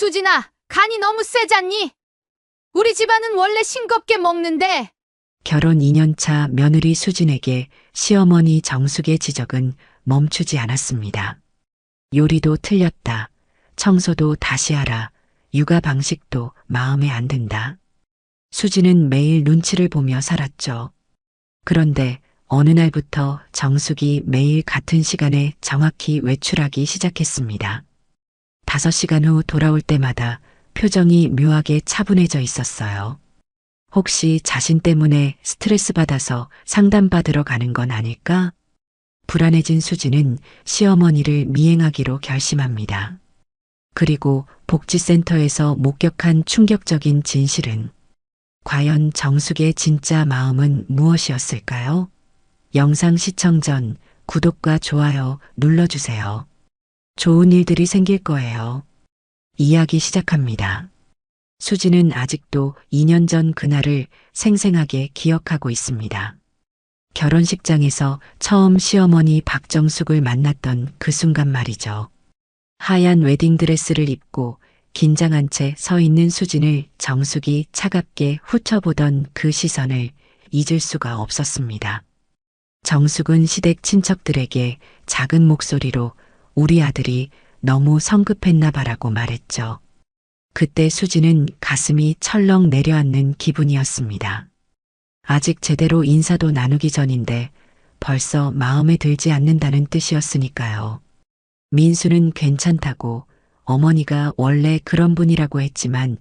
수진아, 간이 너무 세잖니? 우리 집안은 원래 싱겁게 먹는데. 결혼 2년 차 며느리 수진에게 시어머니 정숙의 지적은 멈추지 않았습니다. 요리도 틀렸다. 청소도 다시 하라. 육아 방식도 마음에 안 든다. 수진은 매일 눈치를 보며 살았죠. 그런데 어느 날부터 정숙이 매일 같은 시간에 정확히 외출하기 시작했습니다. 5시간 후 돌아올 때마다 표정이 묘하게 차분해져 있었어요. 혹시 자신 때문에 스트레스 받아서 상담받으러 가는 건 아닐까? 불안해진 수지는 시어머니를 미행하기로 결심합니다. 그리고 복지센터에서 목격한 충격적인 진실은 과연 정숙의 진짜 마음은 무엇이었을까요? 영상 시청 전 구독과 좋아요 눌러주세요. 좋은 일들이 생길 거예요. 이야기 시작합니다. 수지는 아직도 2년 전 그날을 생생하게 기억하고 있습니다. 결혼식장에서 처음 시어머니 박정숙을 만났던 그 순간 말이죠. 하얀 웨딩드레스를 입고 긴장한 채 서 있는 수진을 정숙이 차갑게 훑어보던 그 시선을 잊을 수가 없었습니다. 정숙은 시댁 친척들에게 작은 목소리로 우리 아들이 너무 성급했나 봐라고 말했죠. 그때 수지는 가슴이 철렁 내려앉는 기분이었습니다. 아직 제대로 인사도 나누기 전인데 벌써 마음에 들지 않는다는 뜻이었으니까요. 민수는 괜찮다고 어머니가 원래 그런 분이라고 했지만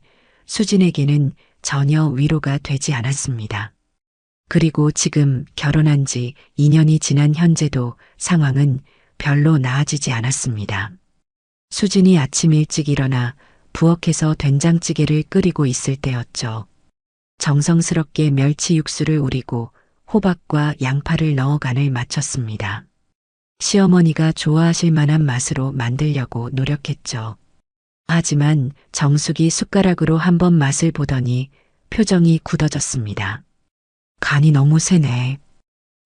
수진에게는 전혀 위로가 되지 않았습니다. 그리고 지금 결혼한 지 2년이 지난 현재도 상황은 별로 나아지지 않았습니다. 수진이 아침 일찍 일어나 부엌에서 된장찌개를 끓이고 있을 때였죠. 정성스럽게 멸치 육수를 우리고 호박과 양파를 넣어 간을 맞췄습니다. 시어머니가 좋아하실 만한 맛으로 만들려고 노력했죠. 하지만 정숙이 숟가락으로 한번 맛을 보더니 표정이 굳어졌습니다. 간이 너무 세네.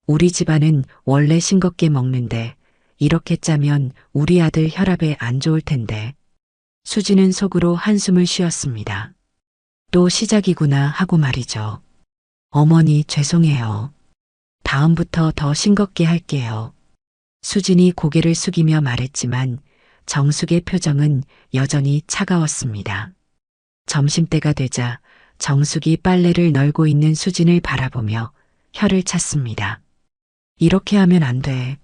우리 집안은 원래 싱겁게 먹는데 이렇게 짜면 우리 아들 혈압에 안 좋을 텐데. 수지는 속으로 한숨을 쉬었습니다. 또 시작이구나 하고 말이죠. 어머니 죄송해요. 다음부터 더 싱겁게 할게요. 수진이 고개를 숙이며 말했지만 정숙의 표정은 여전히 차가웠습니다. 점심때가 되자 정숙이 빨래를 널고 있는 수진을 바라보며 혀를 찼습니다. 이렇게 하면 안 돼.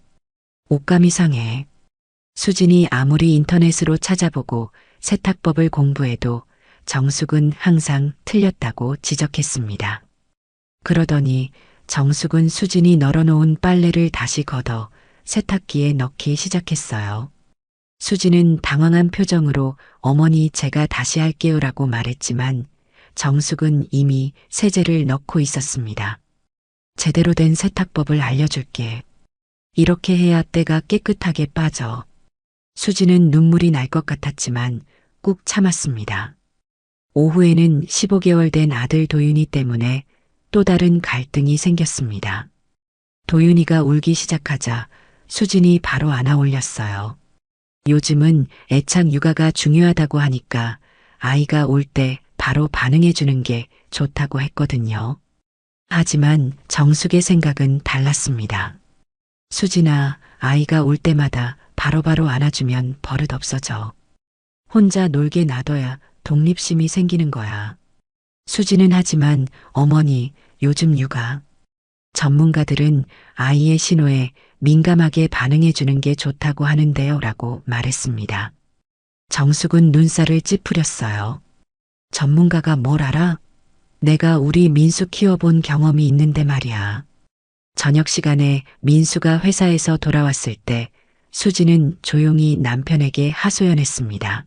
옷감이 상해. 수진이 아무리 인터넷으로 찾아보고 세탁법을 공부해도 정숙은 항상 틀렸다고 지적했습니다. 그러더니 정숙은 수진이 널어놓은 빨래를 다시 걷어 세탁기에 넣기 시작했어요. 수진은 당황한 표정으로 어머니 제가 다시 할게요라고 말했지만 정숙은 이미 세제를 넣고 있었습니다. 제대로 된 세탁법을 알려줄게. 이렇게 해야 때가 깨끗하게 빠져. 수지는 눈물이 날 것 같았지만 꾹 참았습니다. 오후에는 15개월 된 아들 도윤이 때문에 또 다른 갈등이 생겼습니다. 도윤이가 울기 시작하자 수진이 바로 안아 올렸어요. 요즘은 애착 육아가 중요하다고 하니까 아이가 울 때 바로 반응해 주는 게 좋다고 했거든요. 하지만 정숙의 생각은 달랐습니다. 수진아, 아이가 울 때마다 바로바로 안아주면 버릇 없어져. 혼자 놀게 놔둬야 독립심이 생기는 거야. 수지는 하지만 어머니, 요즘 육아. 전문가들은 아이의 신호에 민감하게 반응해 주는 게 좋다고 하는데요 라고 말했습니다. 정숙은 눈살을 찌푸렸어요. 전문가가 뭘 알아? 내가 우리 민수 키워본 경험이 있는데 말이야. 저녁 시간에 민수가 회사에서 돌아왔을 때 수지는 조용히 남편에게 하소연했습니다.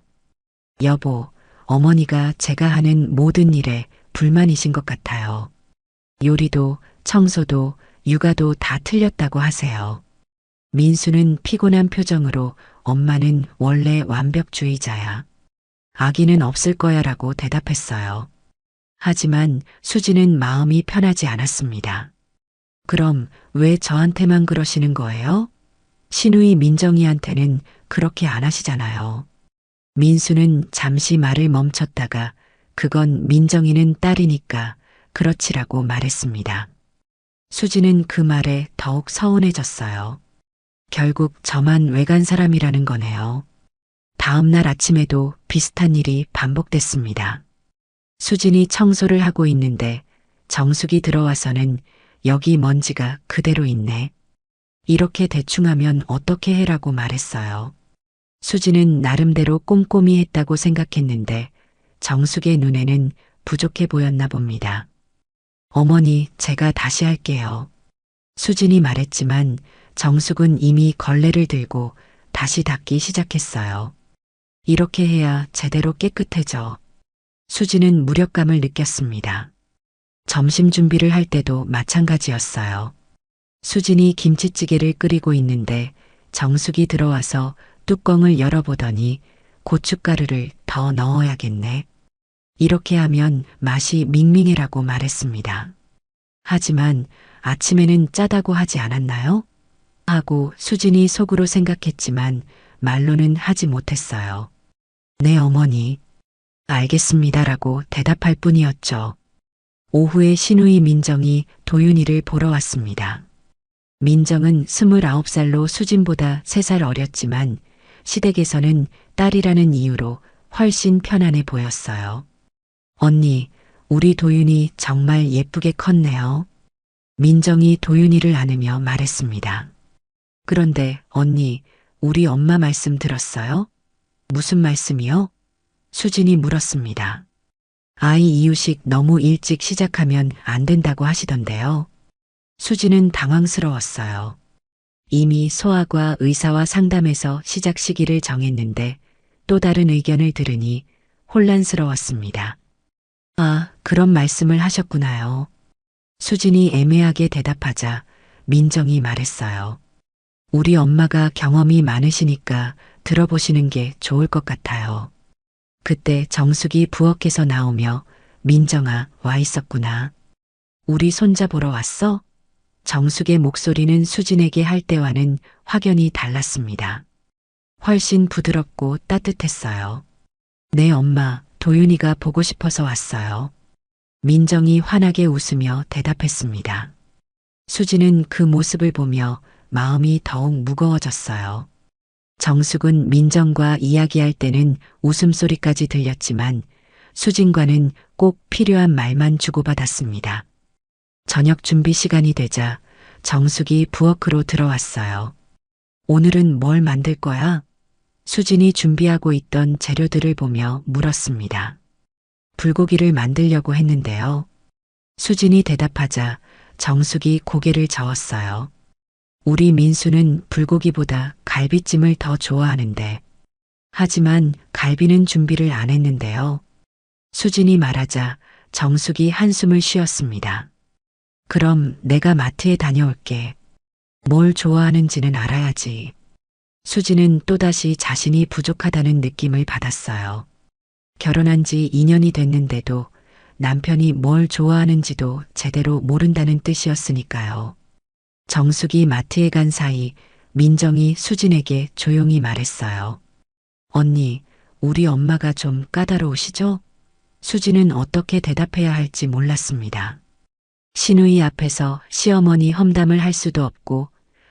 여보, 어머니가 제가 하는 모든 일에 불만이신 것 같아요. 요리도 청소도 육아도 다 틀렸다고 하세요. 민수는 피곤한 표정으로 엄마는 원래 완벽주의자야. 아기는 없을 거야 라고 대답했어요. 하지만 수지는 마음이 편하지 않았습니다. 그럼 왜 저한테만 그러시는 거예요? 시누이 민정이한테는 그렇게 안 하시잖아요. 민수는 잠시 말을 멈췄다가 그건 민정이는 딸이니까 그렇지라고 말했습니다. 수지는 그 말에 더욱 서운해졌어요. 결국 저만 외간 사람이라는 거네요. 다음 날 아침에도 비슷한 일이 반복됐습니다. 수진이 청소를 하고 있는데 정숙이 들어와서는 여기 먼지가 그대로 있네. 이렇게 대충 하면 어떻게 해라고 말했어요. 수진은 나름대로 꼼꼼히 했다고 생각했는데 정숙의 눈에는 부족해 보였나 봅니다. 어머니, 제가 다시 할게요. 수진이 말했지만 정숙은 이미 걸레를 들고 다시 닦기 시작했어요. 이렇게 해야 제대로 깨끗해져. 수진은 무력감을 느꼈습니다. 점심 준비를 할 때도 마찬가지였어요. 수진이 김치찌개를 끓이고 있는데 정숙이 들어와서 뚜껑을 열어보더니 고춧가루를 더 넣어야겠네. 이렇게 하면 맛이 밍밍해라고 말했습니다. 하지만 아침에는 짜다고 하지 않았나요? 하고 수진이 속으로 생각했지만 말로는 하지 못했어요. 네, 어머니. 알겠습니다라고 대답할 뿐이었죠. 오후에 신우이 민정이 도윤이를 보러 왔습니다. 민정은 29살로 수진보다 3살 어렸지만 시댁에서는 딸이라는 이유로 훨씬 편안해 보였어요. 언니, 우리 도윤이 정말 예쁘게 컸네요. 민정이 도윤이를 안으며 말했습니다. 그런데 언니, 우리 엄마 말씀 들었어요? 무슨 말씀이요? 수진이 물었습니다. 아이 이유식 너무 일찍 시작하면 안 된다고 하시던데요. 수진은 당황스러웠어요. 이미 소아과 의사와 상담해서 시작 시기를 정했는데 또 다른 의견을 들으니 혼란스러웠습니다. 아, 그런 말씀을 하셨구나요. 수진이 애매하게 대답하자 민정이 말했어요. 우리 엄마가 경험이 많으시니까 들어보시는 게 좋을 것 같아요. 그때 정숙이 부엌에서 나오며 민정아, 와 있었구나. 우리 손자 보러 왔어? 정숙의 목소리는 수진에게 할 때와는 확연히 달랐습니다. 훨씬 부드럽고 따뜻했어요. 네, 엄마, 도윤이가 보고 싶어서 왔어요. 민정이 환하게 웃으며 대답했습니다. 수진은 그 모습을 보며 마음이 더욱 무거워졌어요. 정숙은 민정과 이야기할 때는 웃음소리까지 들렸지만 수진과는 꼭 필요한 말만 주고받았습니다. 저녁 준비 시간이 되자 정숙이 부엌으로 들어왔어요. 오늘은 뭘 만들 거야? 수진이 준비하고 있던 재료들을 보며 물었습니다. 불고기를 만들려고 했는데요. 수진이 대답하자 정숙이 고개를 저었어요. 우리 민수는 불고기보다 갈비찜을 더 좋아하는데. 하지만 갈비는 준비를 안 했는데요. 수진이 말하자 정숙이 한숨을 쉬었습니다. 그럼 내가 마트에 다녀올게. 뭘 좋아하는지는 알아야지. 수진은 또다시 자신이 부족하다는 느낌을 받았어요. 결혼한 지 2년이 됐는데도 남편이 뭘 좋아하는지도 제대로 모른다는 뜻이었으니까요. 정숙이 마트에 간 사이 민정이 수진에게 조용히 말했어요. 언니, 우리 엄마가 좀 까다로우시죠? 수진은 어떻게 대답해야 할지 몰랐습니다. 신우이 앞에서 시어머니 험담을 할 수도 없고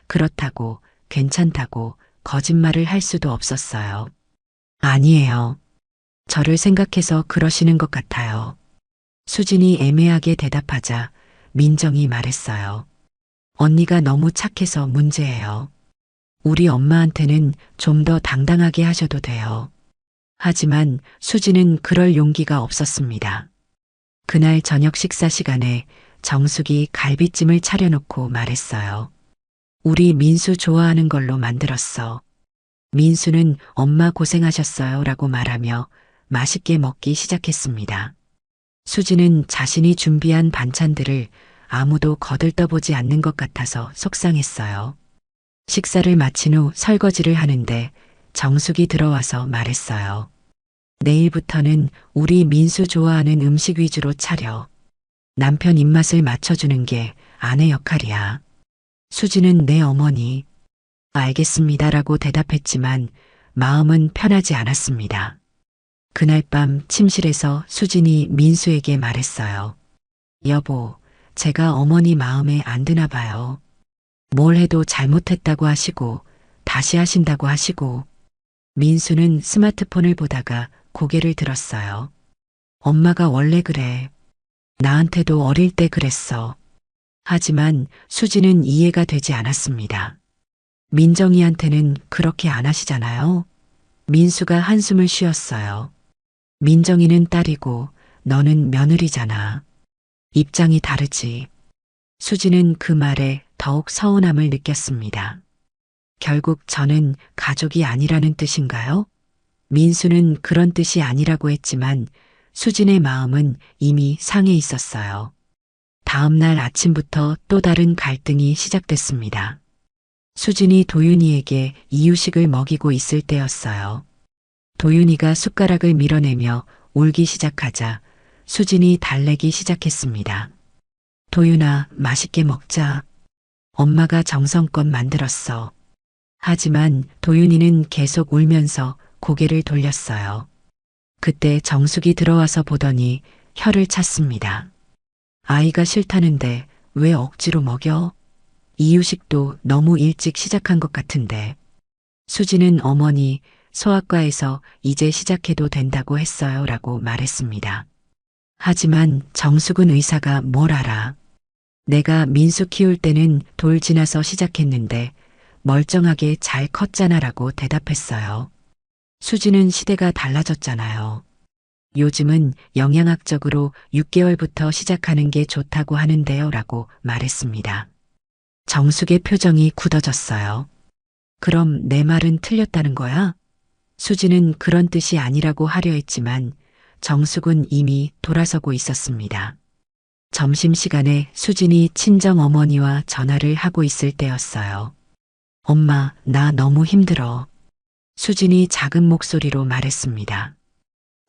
그렇다고 괜찮다고 거짓말을 할 수도 없었어요. 아니에요. 저를 생각해서 그러시는 것 같아요. 수진이 애매하게 대답하자 민정이 말했어요. 언니가 너무 착해서 문제예요. 우리 엄마한테는 좀 더 당당하게 하셔도 돼요. 하지만 수진은 그럴 용기가 없었습니다. 그날 저녁 식사 시간에 정숙이 갈비찜을 차려놓고 말했어요. 우리 민수 좋아하는 걸로 만들었어. 민수는 엄마 고생하셨어요 라고 말하며 맛있게 먹기 시작했습니다. 수지는 자신이 준비한 반찬들을 아무도 거들떠보지 않는 것 같아서 속상했어요. 식사를 마친 후 설거지를 하는데 정숙이 들어와서 말했어요. 내일부터는 우리 민수 좋아하는 음식 위주로 차려. 남편 입맛을 맞춰주는 게 아내 역할이야. 수지는 네 어머니. 알겠습니다라고 대답했지만 마음은 편하지 않았습니다. 그날 밤 침실에서 수진이 민수에게 말했어요. 여보, 제가 어머니 마음에 안 드나 봐요. 뭘 해도 잘못했다고 하시고 다시 하신다고 하시고. 민수는 스마트폰을 보다가 고개를 들었어요. 엄마가 원래 그래. 나한테도 어릴 때 그랬어. 하지만 수지는 이해가 되지 않았습니다. 민정이한테는 그렇게 안 하시잖아요. 민수가 한숨을 쉬었어요. 민정이는 딸이고 너는 며느리잖아. 입장이 다르지. 수지는 그 말에 더욱 서운함을 느꼈습니다. 결국 저는 가족이 아니라는 뜻인가요? 민수는 그런 뜻이 아니라고 했지만 수진의 마음은 이미 상해 있었어요. 다음 날 아침부터 또 다른 갈등이 시작됐습니다. 수진이 도윤이에게 이유식을 먹이고 있을 때였어요. 도윤이가 숟가락을 밀어내며 울기 시작하자 수진이 달래기 시작했습니다. 도윤아, 맛있게 먹자. 엄마가 정성껏 만들었어. 하지만 도윤이는 계속 울면서 고개를 돌렸어요. 그때 정숙이 들어와서 보더니 혀를 찼습니다. 아이가 싫다는데 왜 억지로 먹여? 이유식도 너무 일찍 시작한 것 같은데. 수지는 어머니, 소아과에서 이제 시작해도 된다고 했어요 라고 말했습니다. 하지만 정숙은 의사가 뭘 알아. 내가 민수 키울 때는 돌 지나서 시작했는데 멀쩡하게 잘 컸잖아 라고 대답했어요. 수지는 시대가 달라졌잖아요. 요즘은 영양학적으로 6개월부터 시작하는 게 좋다고 하는데요 라고 말했습니다. 정숙의 표정이 굳어졌어요. 그럼 내 말은 틀렸다는 거야? 수지는 그런 뜻이 아니라고 하려 했지만 정숙은 이미 돌아서고 있었습니다. 점심시간에 수진이 친정어머니와 전화를 하고 있을 때였어요. 엄마, 나 너무 힘들어. 수진이 작은 목소리로 말했습니다.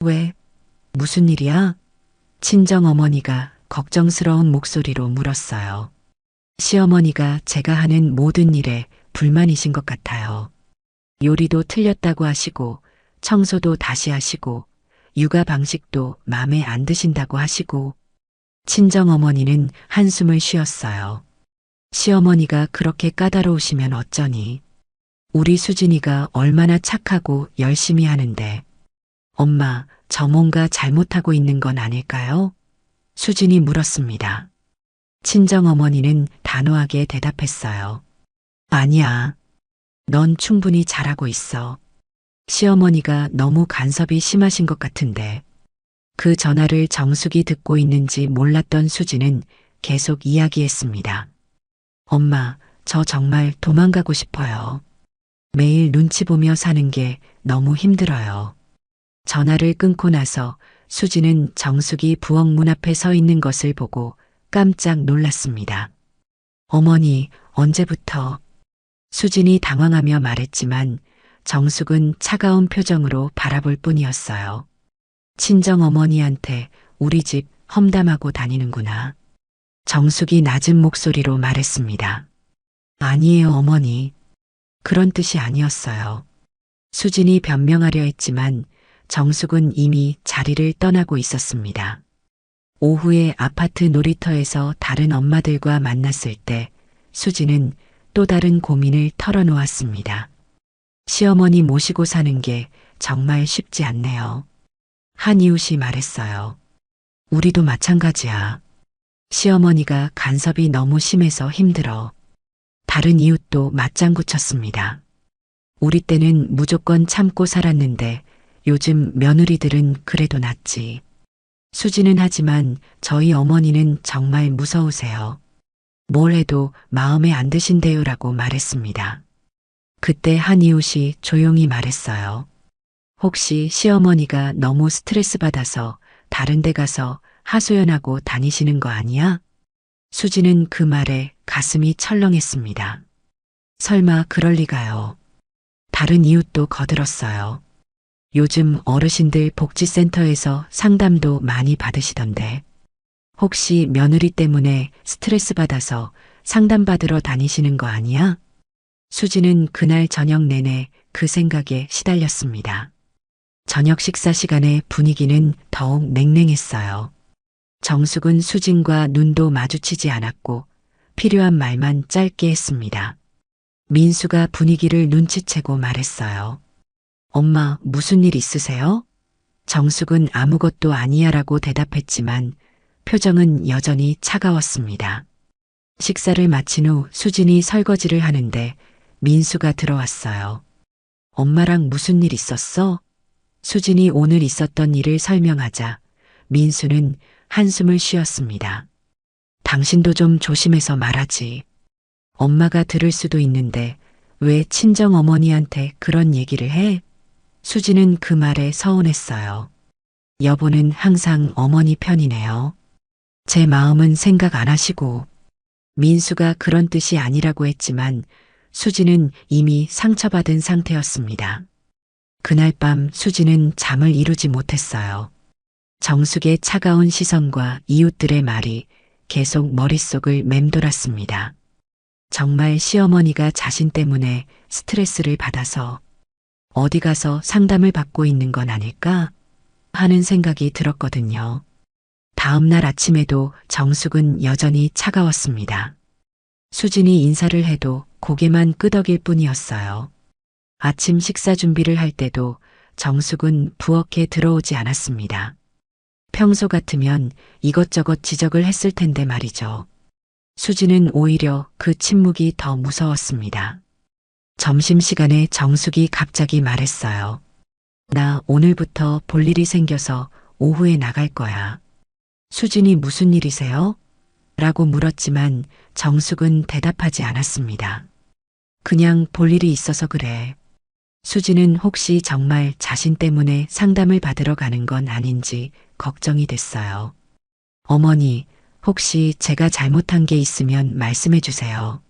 왜? 무슨 일이야? 친정어머니가 걱정스러운 목소리로 물었어요. 시어머니가 제가 하는 모든 일에 불만이신 것 같아요. 요리도 틀렸다고 하시고 청소도 다시 하시고 육아 방식도 마음에 안 드신다고 하시고. 친정어머니는 한숨을 쉬었어요. 시어머니가 그렇게 까다로우시면 어쩌니. 우리 수진이가 얼마나 착하고 열심히 하는데. 엄마, 저 뭔가 잘못하고 있는 건 아닐까요? 수진이 물었습니다. 친정어머니는 단호하게 대답했어요. 아니야. 넌 충분히 잘하고 있어. 시어머니가 너무 간섭이 심하신 것 같은데. 그 전화를 정숙이 듣고 있는지 몰랐던 수지는 계속 이야기했습니다. 엄마, 저 정말 도망가고 싶어요. 매일 눈치 보며 사는 게 너무 힘들어요. 전화를 끊고 나서 수지는 정숙이 부엌 문 앞에 서 있는 것을 보고 깜짝 놀랐습니다. 어머니, 언제부터? 수진이 당황하며 말했지만 정숙은 차가운 표정으로 바라볼 뿐이었어요. 친정어머니한테 우리 집 험담하고 다니는구나. 정숙이 낮은 목소리로 말했습니다. 아니에요, 어머니. 그런 뜻이 아니었어요. 수진이 변명하려 했지만 정숙은 이미 자리를 떠나고 있었습니다. 오후에 아파트 놀이터에서 다른 엄마들과 만났을 때 수진은 또 다른 고민을 털어놓았습니다. 시어머니 모시고 사는 게 정말 쉽지 않네요. 한 이웃이 말했어요. 우리도 마찬가지야. 시어머니가 간섭이 너무 심해서 힘들어. 다른 이웃도 맞장구 쳤습니다. 우리 때는 무조건 참고 살았는데 요즘 며느리들은 그래도 낫지. 수지는 하지만 저희 어머니는 정말 무서우세요. 뭘 해도 마음에 안 드신대요라고 말했습니다. 그때 한 이웃이 조용히 말했어요. 혹시 시어머니가 너무 스트레스 받아서 다른 데 가서 하소연하고 다니시는 거 아니야? 수지는 그 말에 가슴이 철렁했습니다. 설마 그럴 리가요. 다른 이웃도 거들었어요. 요즘 어르신들 복지센터에서 상담도 많이 받으시던데. 혹시 며느리 때문에 스트레스 받아서 상담받으러 다니시는 거 아니야? 수지는 그날 저녁 내내 그 생각에 시달렸습니다. 저녁 식사 시간에 분위기는 더욱 냉랭했어요. 정숙은 수진과 눈도 마주치지 않았고 필요한 말만 짧게 했습니다. 민수가 분위기를 눈치채고 말했어요. 엄마, 무슨 일 있으세요? 정숙은 아무것도 아니야라고 대답했지만 표정은 여전히 차가웠습니다. 식사를 마친 후 수진이 설거지를 하는데 민수가 들어왔어요. 엄마랑 무슨 일 있었어? 수진이 오늘 있었던 일을 설명하자 민수는 한숨을 쉬었습니다. 당신도 좀 조심해서 말하지. 엄마가 들을 수도 있는데 왜 친정 어머니한테 그런 얘기를 해? 수진은 그 말에 서운했어요. 여보는 항상 어머니 편이네요. 제 마음은 생각 안 하시고. 민수가 그런 뜻이 아니라고 했지만 수진은 이미 상처받은 상태였습니다. 그날 밤 수진은 잠을 이루지 못했어요. 정숙의 차가운 시선과 이웃들의 말이 계속 머릿속을 맴돌았습니다. 정말 시어머니가 자신 때문에 스트레스를 받아서 어디 가서 상담을 받고 있는 건 아닐까 하는 생각이 들었거든요. 다음 날 아침에도 정숙은 여전히 차가웠습니다. 수진이 인사를 해도 고개만 끄덕일 뿐이었어요. 아침 식사 준비를 할 때도 정숙은 부엌에 들어오지 않았습니다. 평소 같으면 이것저것 지적을 했을 텐데 말이죠. 수진은 오히려 그 침묵이 더 무서웠습니다. 점심시간에 정숙이 갑자기 말했어요. 나 오늘부터 볼 일이 생겨서 오후에 나갈 거야. 수진이 무슨 일이세요? 라고 물었지만 정숙은 대답하지 않았습니다. 그냥 볼 일이 있어서 그래. 수진은 혹시 정말 자신 때문에 상담을 받으러 가는 건 아닌지 걱정이 됐어요. 어머니, 혹시 제가 잘못한 게 있으면 말씀해 주세요.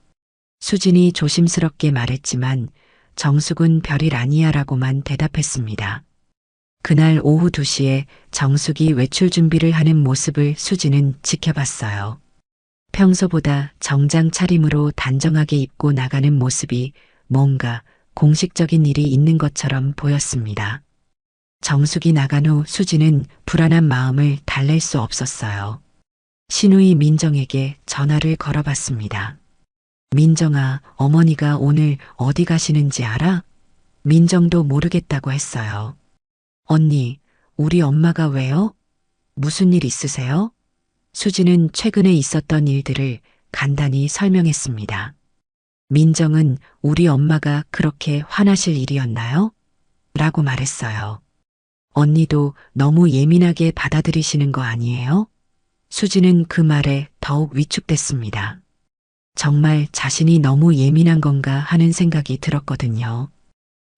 수진이 조심스럽게 말했지만 정숙은 별일 아니야라고만 대답했습니다. 그날 오후 2시에 정숙이 외출 준비를 하는 모습을 수진은 지켜봤어요. 평소보다 정장 차림으로 단정하게 입고 나가는 모습이 뭔가 공식적인 일이 있는 것처럼 보였습니다. 정숙이 나간 후 수진은 불안한 마음을 달랠 수 없었어요. 신우이 민정에게 전화를 걸어봤습니다. 민정아, 어머니가 오늘 어디 가시는지 알아? 민정도 모르겠다고 했어요. 언니, 우리 엄마가 왜요? 무슨 일 있으세요? 수진은 최근에 있었던 일들을 간단히 설명했습니다. 민정은 우리 엄마가 그렇게 화나실 일이었나요? 라고 말했어요. 언니도 너무 예민하게 받아들이시는 거 아니에요? 수진은 그 말에 더욱 위축됐습니다. 정말 자신이 너무 예민한 건가 하는 생각이 들었거든요.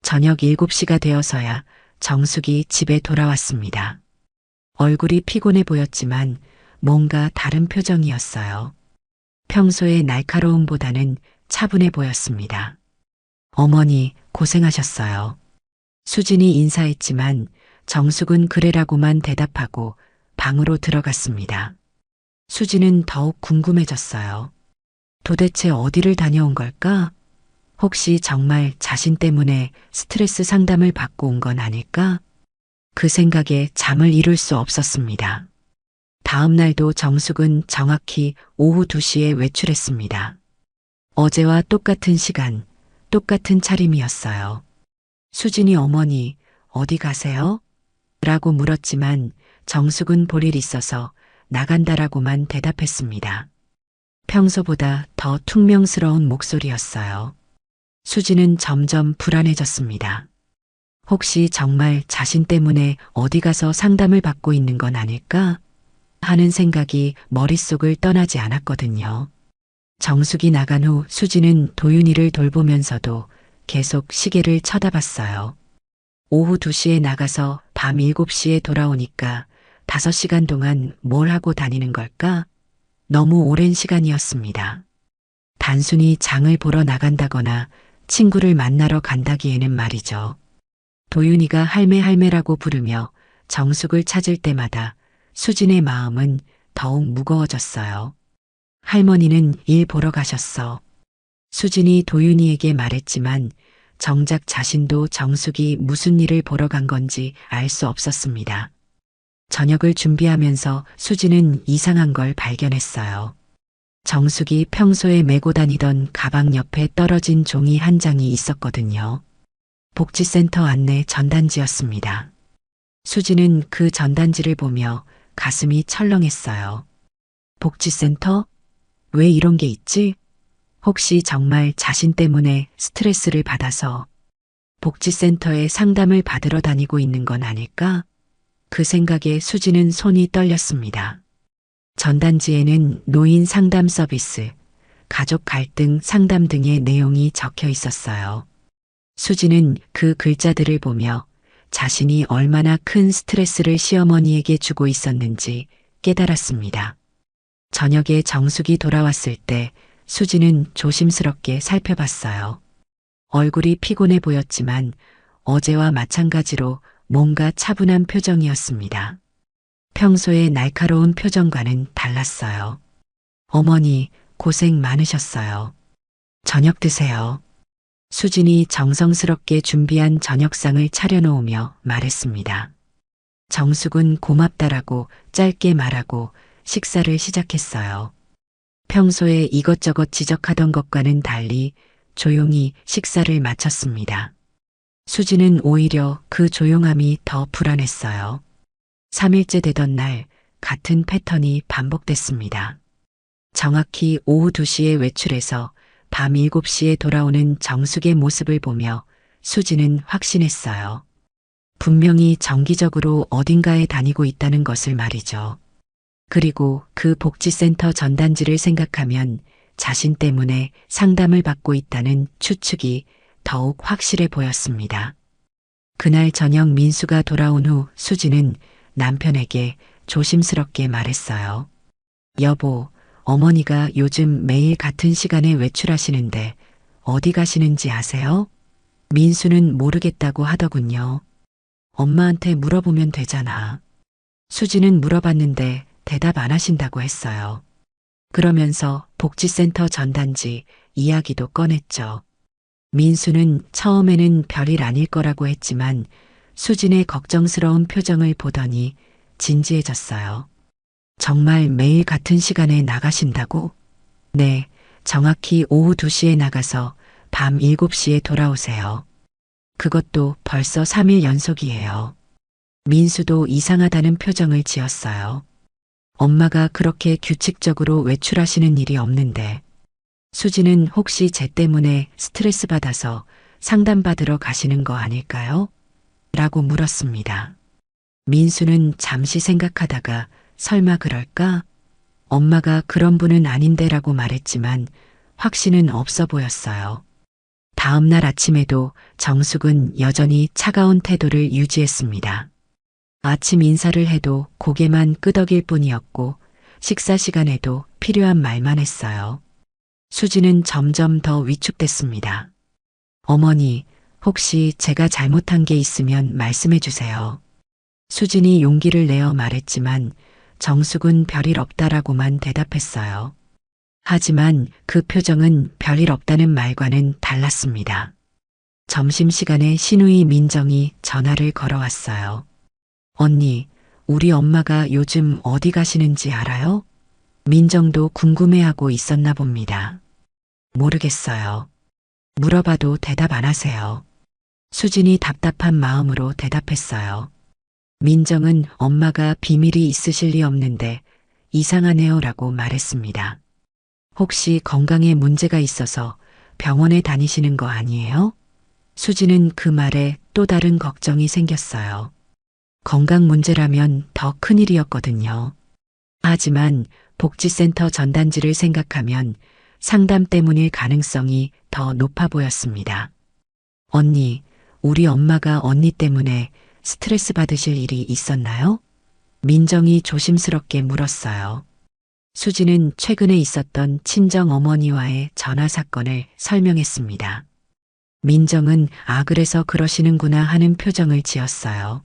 저녁 7시가 되어서야 정숙이 집에 돌아왔습니다. 얼굴이 피곤해 보였지만 뭔가 다른 표정이었어요. 평소의 날카로움보다는 차분해 보였습니다. 어머니, 고생하셨어요. 수진이 인사했지만 정숙은 그래라고만 대답하고 방으로 들어갔습니다. 수진은 더욱 궁금해졌어요. 도대체 어디를 다녀온 걸까? 혹시 정말 자신 때문에 스트레스 상담을 받고 온 건 아닐까? 그 생각에 잠을 이룰 수 없었습니다. 다음 날도 정숙은 정확히 오후 2시에 외출했습니다. 어제와 똑같은 시간, 똑같은 차림이었어요. 수진이 어머니, 어디 가세요? 라고 물었지만 정숙은 볼 일 있어서 나간다라고만 대답했습니다. 평소보다 더 퉁명스러운 목소리였어요. 수진은 점점 불안해졌습니다. 혹시 정말 자신 때문에 어디 가서 상담을 받고 있는 건 아닐까? 하는 생각이 머릿속을 떠나지 않았거든요. 정숙이 나간 후 수진은 도윤이를 돌보면서도 계속 시계를 쳐다봤어요. 오후 2시에 나가서 밤 7시에 돌아오니까 5시간 동안 뭘 하고 다니는 걸까? 너무 오랜 시간이었습니다. 단순히 장을 보러 나간다거나 친구를 만나러 간다기에는 말이죠. 도윤이가 할매라고 부르며 정숙을 찾을 때마다 수진의 마음은 더욱 무거워졌어요. 할머니는 일 보러 가셨어. 수진이 도윤이에게 말했지만 정작 자신도 정숙이 무슨 일을 보러 간 건지 알 수 없었습니다. 저녁을 준비하면서 수지는 이상한 걸 발견했어요. 정숙이 평소에 메고 다니던 가방 옆에 떨어진 종이 한 장이 있었거든요. 복지센터 안내 전단지였습니다. 수지는 그 전단지를 보며 가슴이 철렁했어요. 복지센터? 왜 이런 게 있지? 혹시 정말 자신 때문에 스트레스를 받아서 복지센터에 상담을 받으러 다니고 있는 건 아닐까? 그 생각에 수지는 손이 떨렸습니다. 전단지에는 노인 상담 서비스, 가족 갈등 상담 등의 내용이 적혀 있었어요. 수지는 그 글자들을 보며 자신이 얼마나 큰 스트레스를 시어머니에게 주고 있었는지 깨달았습니다. 저녁에 정숙이 돌아왔을 때 수지는 조심스럽게 살펴봤어요. 얼굴이 피곤해 보였지만 어제와 마찬가지로 뭔가 차분한 표정이었습니다. 평소의 날카로운 표정과는 달랐어요. 어머니, 고생 많으셨어요. 저녁 드세요. 수진이 정성스럽게 준비한 저녁상을 차려놓으며 말했습니다. 정숙은 고맙다라고 짧게 말하고 식사를 시작했어요. 평소에 이것저것 지적하던 것과는 달리 조용히 식사를 마쳤습니다. 수지는 오히려 그 조용함이 더 불안했어요. 3일째 되던 날 같은 패턴이 반복됐습니다. 정확히 오후 2시에 외출해서 밤 7시에 돌아오는 정숙의 모습을 보며 수지는 확신했어요. 분명히 정기적으로 어딘가에 다니고 있다는 것을 말이죠. 그리고 그 복지센터 전단지를 생각하면 자신 때문에 상담을 받고 있다는 추측이 더욱 확실해 보였습니다. 그날 저녁 민수가 돌아온 후 수지는 남편에게 조심스럽게 말했어요. 여보, 어머니가 요즘 매일 같은 시간에 외출하시는데 어디 가시는지 아세요? 민수는 모르겠다고 하더군요. 엄마한테 물어보면 되잖아. 수지는 물어봤는데 대답 안 하신다고 했어요. 그러면서 복지센터 전단지 이야기도 꺼냈죠. 민수는 처음에는 별일 아닐 거라고 했지만 수진의 걱정스러운 표정을 보더니 진지해졌어요. 정말 매일 같은 시간에 나가신다고? 네, 정확히 오후 2시에 나가서 밤 7시에 돌아오세요. 그것도 벌써 3일 연속이에요. 민수도 이상하다는 표정을 지었어요. 엄마가 그렇게 규칙적으로 외출하시는 일이 없는데 수지는 혹시 쟤 때문에 스트레스 받아서 상담받으러 가시는 거 아닐까요? 라고 물었습니다. 민수는 잠시 생각하다가 설마 그럴까? 엄마가 그런 분은 아닌데라고 말했지만 확신은 없어 보였어요. 다음 날 아침에도 정숙은 여전히 차가운 태도를 유지했습니다. 아침 인사를 해도 고개만 끄덕일 뿐이었고 식사 시간에도 필요한 말만 했어요. 수지는 점점 더 위축됐습니다. 어머니, 혹시 제가 잘못한 게 있으면 말씀해 주세요. 수진이 용기를 내어 말했지만 정숙은 별일 없다라고만 대답했어요. 하지만 그 표정은 별일 없다는 말과는 달랐습니다. 점심시간에 시누이 민정이 전화를 걸어왔어요. 언니, 우리 엄마가 요즘 어디 가시는지 알아요? 민정도 궁금해하고 있었나 봅니다. 모르겠어요. 물어봐도 대답 안 하세요. 수진이 답답한 마음으로 대답했어요. 민정은 엄마가 비밀이 있으실 리 없는데 이상하네요라고 말했습니다. 혹시 건강에 문제가 있어서 병원에 다니시는 거 아니에요? 수지는 그 말에 또 다른 걱정이 생겼어요. 건강 문제라면 더 큰일이었거든요. 하지만 복지센터 전단지를 생각하면 상담 때문일 가능성이 더 높아 보였습니다. 언니, 우리 엄마가 언니 때문에 스트레스 받으실 일이 있었나요? 민정이 조심스럽게 물었어요. 수지는 최근에 있었던 친정 어머니와의 전화 사건을 설명했습니다. 민정은 그래서 그러시는구나 하는 표정을 지었어요.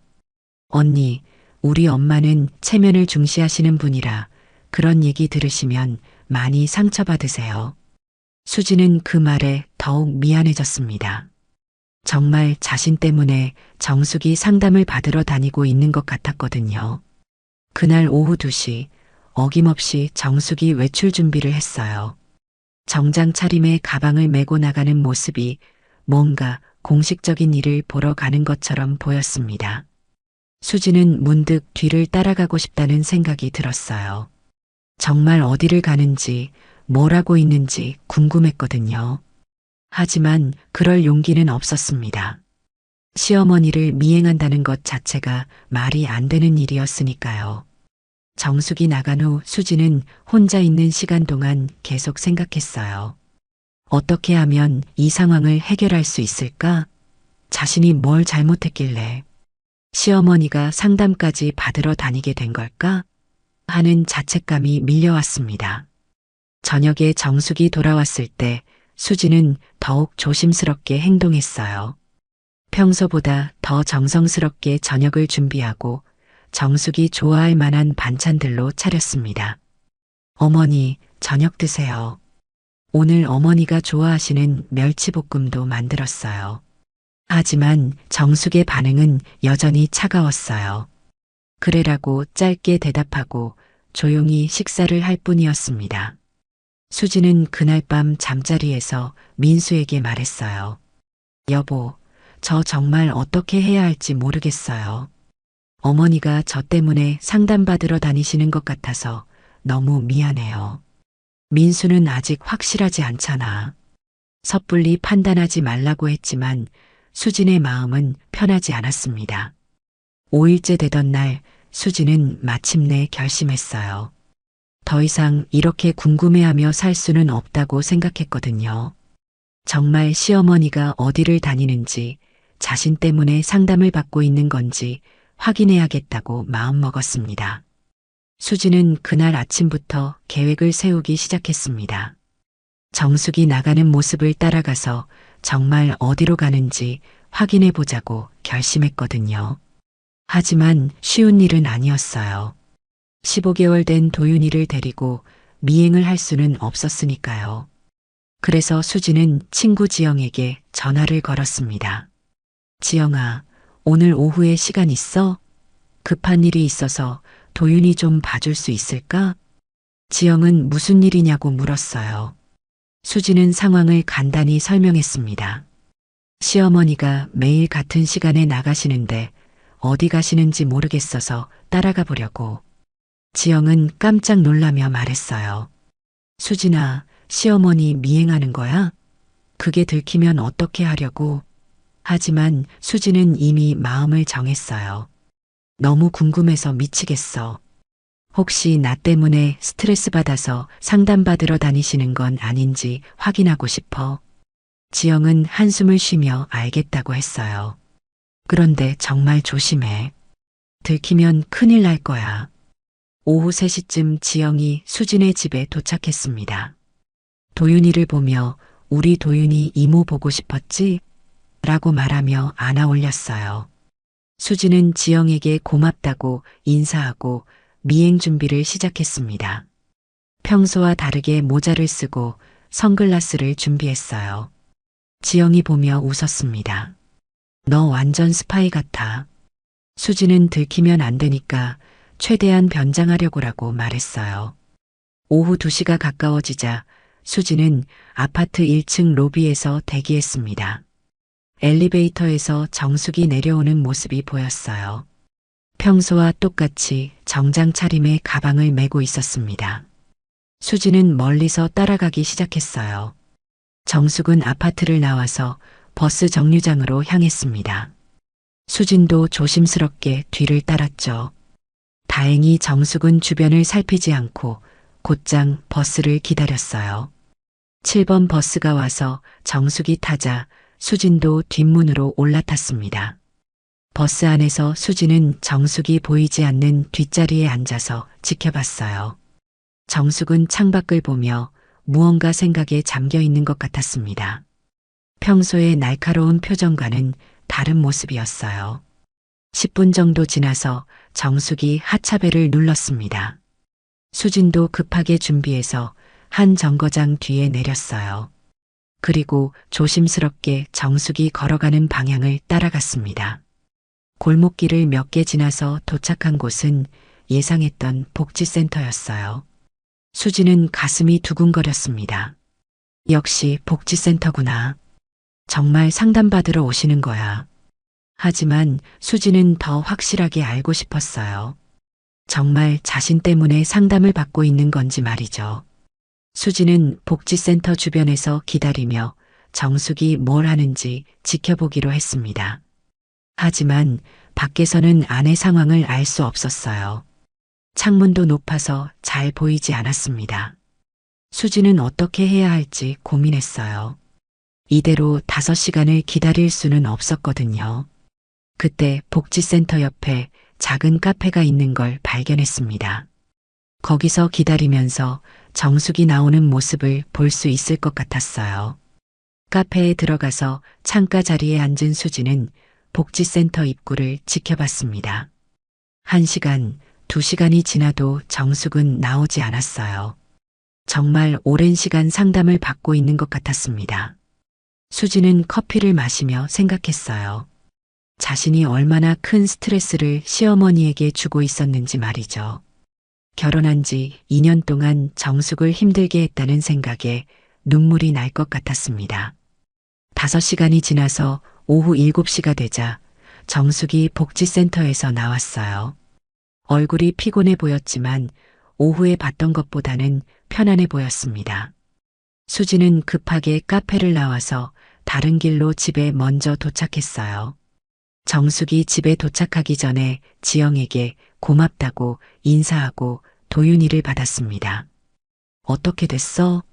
언니, 우리 엄마는 체면을 중시하시는 분이라 그런 얘기 들으시면 많이 상처받으세요. 수지는 그 말에 더욱 미안해졌습니다. 정말 자신 때문에 정숙이 상담을 받으러 다니고 있는 것 같았거든요. 그날 오후 2시 어김없이 정숙이 외출 준비를 했어요. 정장 차림에 가방을 메고 나가는 모습이 뭔가 공식적인 일을 보러 가는 것처럼 보였습니다. 수지는 문득 뒤를 따라가고 싶다는 생각이 들었어요. 정말 어디를 가는지 뭘 하고 있는지 궁금했거든요. 하지만 그럴 용기는 없었습니다. 시어머니를 미행한다는 것 자체가 말이 안 되는 일이었으니까요. 정숙이 나간 후 수지는 혼자 있는 시간 동안 계속 생각했어요. 어떻게 하면 이 상황을 해결할 수 있을까? 자신이 뭘 잘못했길래 시어머니가 상담까지 받으러 다니게 된 걸까? 하는 자책감이 밀려왔습니다. 저녁에 정숙이 돌아왔을 때 수지는 더욱 조심스럽게 행동했어요. 평소보다 더 정성스럽게 저녁을 준비하고 정숙이 좋아할 만한 반찬들로 차렸습니다. 어머니, 저녁 드세요. 오늘 어머니가 좋아하시는 멸치볶음도 만들었어요. 하지만 정숙의 반응은 여전히 차가웠어요. 그래라고 짧게 대답하고 조용히 식사를 할 뿐이었습니다. 수지는 그날 밤 잠자리에서 민수에게 말했어요. 여보, 저 정말 어떻게 해야 할지 모르겠어요. 어머니가 저 때문에 상담받으러 다니시는 것 같아서 너무 미안해요. 민수는 아직 확실하지 않잖아. 섣불리 판단하지 말라고 했지만 수진의 마음은 편하지 않았습니다. 5일째 되던 날 수지는 마침내 결심했어요. 더 이상 이렇게 궁금해하며 살 수는 없다고 생각했거든요. 정말 시어머니가 어디를 다니는지, 자신 때문에 상담을 받고 있는 건지 확인해야겠다고 마음먹었습니다. 수지는 그날 아침부터 계획을 세우기 시작했습니다. 정숙이 나가는 모습을 따라가서 정말 어디로 가는지 확인해 보자고 결심했거든요. 하지만 쉬운 일은 아니었어요. 15개월 된 도윤이를 데리고 미행을 할 수는 없었으니까요. 그래서 수지는 친구 지영에게 전화를 걸었습니다. 지영아, 오늘 오후에 시간 있어? 급한 일이 있어서 도윤이 좀 봐줄 수 있을까? 지영은 무슨 일이냐고 물었어요. 수지는 상황을 간단히 설명했습니다. 시어머니가 매일 같은 시간에 나가시는데 어디 가시는지 모르겠어서 따라가 보려고. 지영은 깜짝 놀라며 말했어요. 수진아, 시어머니 미행하는 거야? 그게 들키면 어떻게 하려고? 하지만 수지는 이미 마음을 정했어요. 너무 궁금해서 미치겠어. 혹시 나 때문에 스트레스 받아서 상담받으러 다니시는 건 아닌지 확인하고 싶어. 지영은 한숨을 쉬며 알겠다고 했어요. 그런데 정말 조심해. 들키면 큰일 날 거야. 오후 3시쯤 지영이 수진의 집에 도착했습니다. 도윤이를 보며 우리 도윤이 이모 보고 싶었지? 라고 말하며 안아 올렸어요. 수진은 지영에게 고맙다고 인사하고 미행 준비를 시작했습니다. 평소와 다르게 모자를 쓰고 선글라스를 준비했어요. 지영이 보며 웃었습니다. 너 완전 스파이 같아. 수진은 들키면 안 되니까 최대한 변장하려고라고 말했어요. 오후 2시가 가까워지자 수진은 아파트 1층 로비에서 대기했습니다. 엘리베이터에서 정숙이 내려오는 모습이 보였어요. 평소와 똑같이 정장 차림에 가방을 메고 있었습니다. 수진은 멀리서 따라가기 시작했어요. 정숙은 아파트를 나와서 버스 정류장으로 향했습니다. 수진도 조심스럽게 뒤를 따랐죠. 다행히 정숙은 주변을 살피지 않고 곧장 버스를 기다렸어요. 7번 버스가 와서 정숙이 타자 수진도 뒷문으로 올라탔습니다. 버스 안에서 수진은 정숙이 보이지 않는 뒷자리에 앉아서 지켜봤어요. 정숙은 창밖을 보며 무언가 생각에 잠겨 있는 것 같았습니다. 평소의 날카로운 표정과는 다른 모습이었어요. 10분 정도 지나서 정숙이 하차벨을 눌렀습니다. 수진도 급하게 준비해서 한 정거장 뒤에 내렸어요. 그리고 조심스럽게 정숙이 걸어가는 방향을 따라갔습니다. 골목길을 몇 개 지나서 도착한 곳은 예상했던 복지센터였어요. 수지는 가슴이 두근거렸습니다. 역시 복지센터구나. 정말 상담받으러 오시는 거야. 하지만 수지는 더 확실하게 알고 싶었어요. 정말 자신 때문에 상담을 받고 있는 건지 말이죠. 수지는 복지센터 주변에서 기다리며 정숙이 뭘 하는지 지켜보기로 했습니다. 하지만 밖에서는 안의 상황을 알 수 없었어요. 창문도 높아서 잘 보이지 않았습니다. 수지는 어떻게 해야 할지 고민했어요. 이대로 5시간을 기다릴 수는 없었거든요. 그때 복지센터 옆에 작은 카페가 있는 걸 발견했습니다. 거기서 기다리면서 정숙이 나오는 모습을 볼 수 있을 것 같았어요. 카페에 들어가서 창가 자리에 앉은 수지는 복지센터 입구를 지켜봤습니다. 1시간, 2시간이 지나도 정숙은 나오지 않았어요. 정말 오랜 시간 상담을 받고 있는 것 같았습니다. 수지는 커피를 마시며 생각했어요. 자신이 얼마나 큰 스트레스를 시어머니에게 주고 있었는지 말이죠. 결혼한 지 2년 동안 정숙을 힘들게 했다는 생각에 눈물이 날 것 같았습니다. 5시간이 지나서 오후 7시가 되자 정숙이 복지센터에서 나왔어요. 얼굴이 피곤해 보였지만 오후에 봤던 것보다는 편안해 보였습니다. 수지는 급하게 카페를 나와서 다른 길로 집에 먼저 도착했어요. 정숙이 집에 도착하기 전에 지영에게 고맙다고 인사하고 도윤이를 받았습니다. 어떻게 됐어?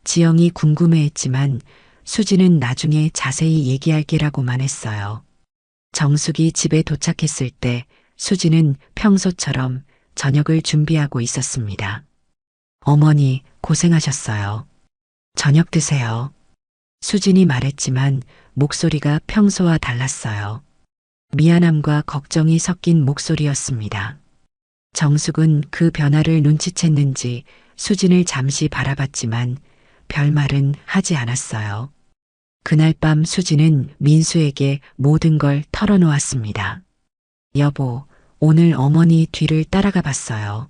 지영이 궁금해했지만 수지는 나중에 자세히 얘기할게라고만 했어요. 정숙이 집에 도착했을 때 수지는 평소처럼 저녁을 준비하고 있었습니다. 어머니 고생하셨어요. 저녁 드세요. 수진이 말했지만 목소리가 평소와 달랐어요. 미안함과 걱정이 섞인 목소리였습니다. 정숙은 그 변화를 눈치챘는지 수진을 잠시 바라봤지만 별말은 하지 않았어요. 그날 밤 수진은 민수에게 모든 걸 털어놓았습니다. 여보, 오늘 어머니 뒤를 따라가 봤어요.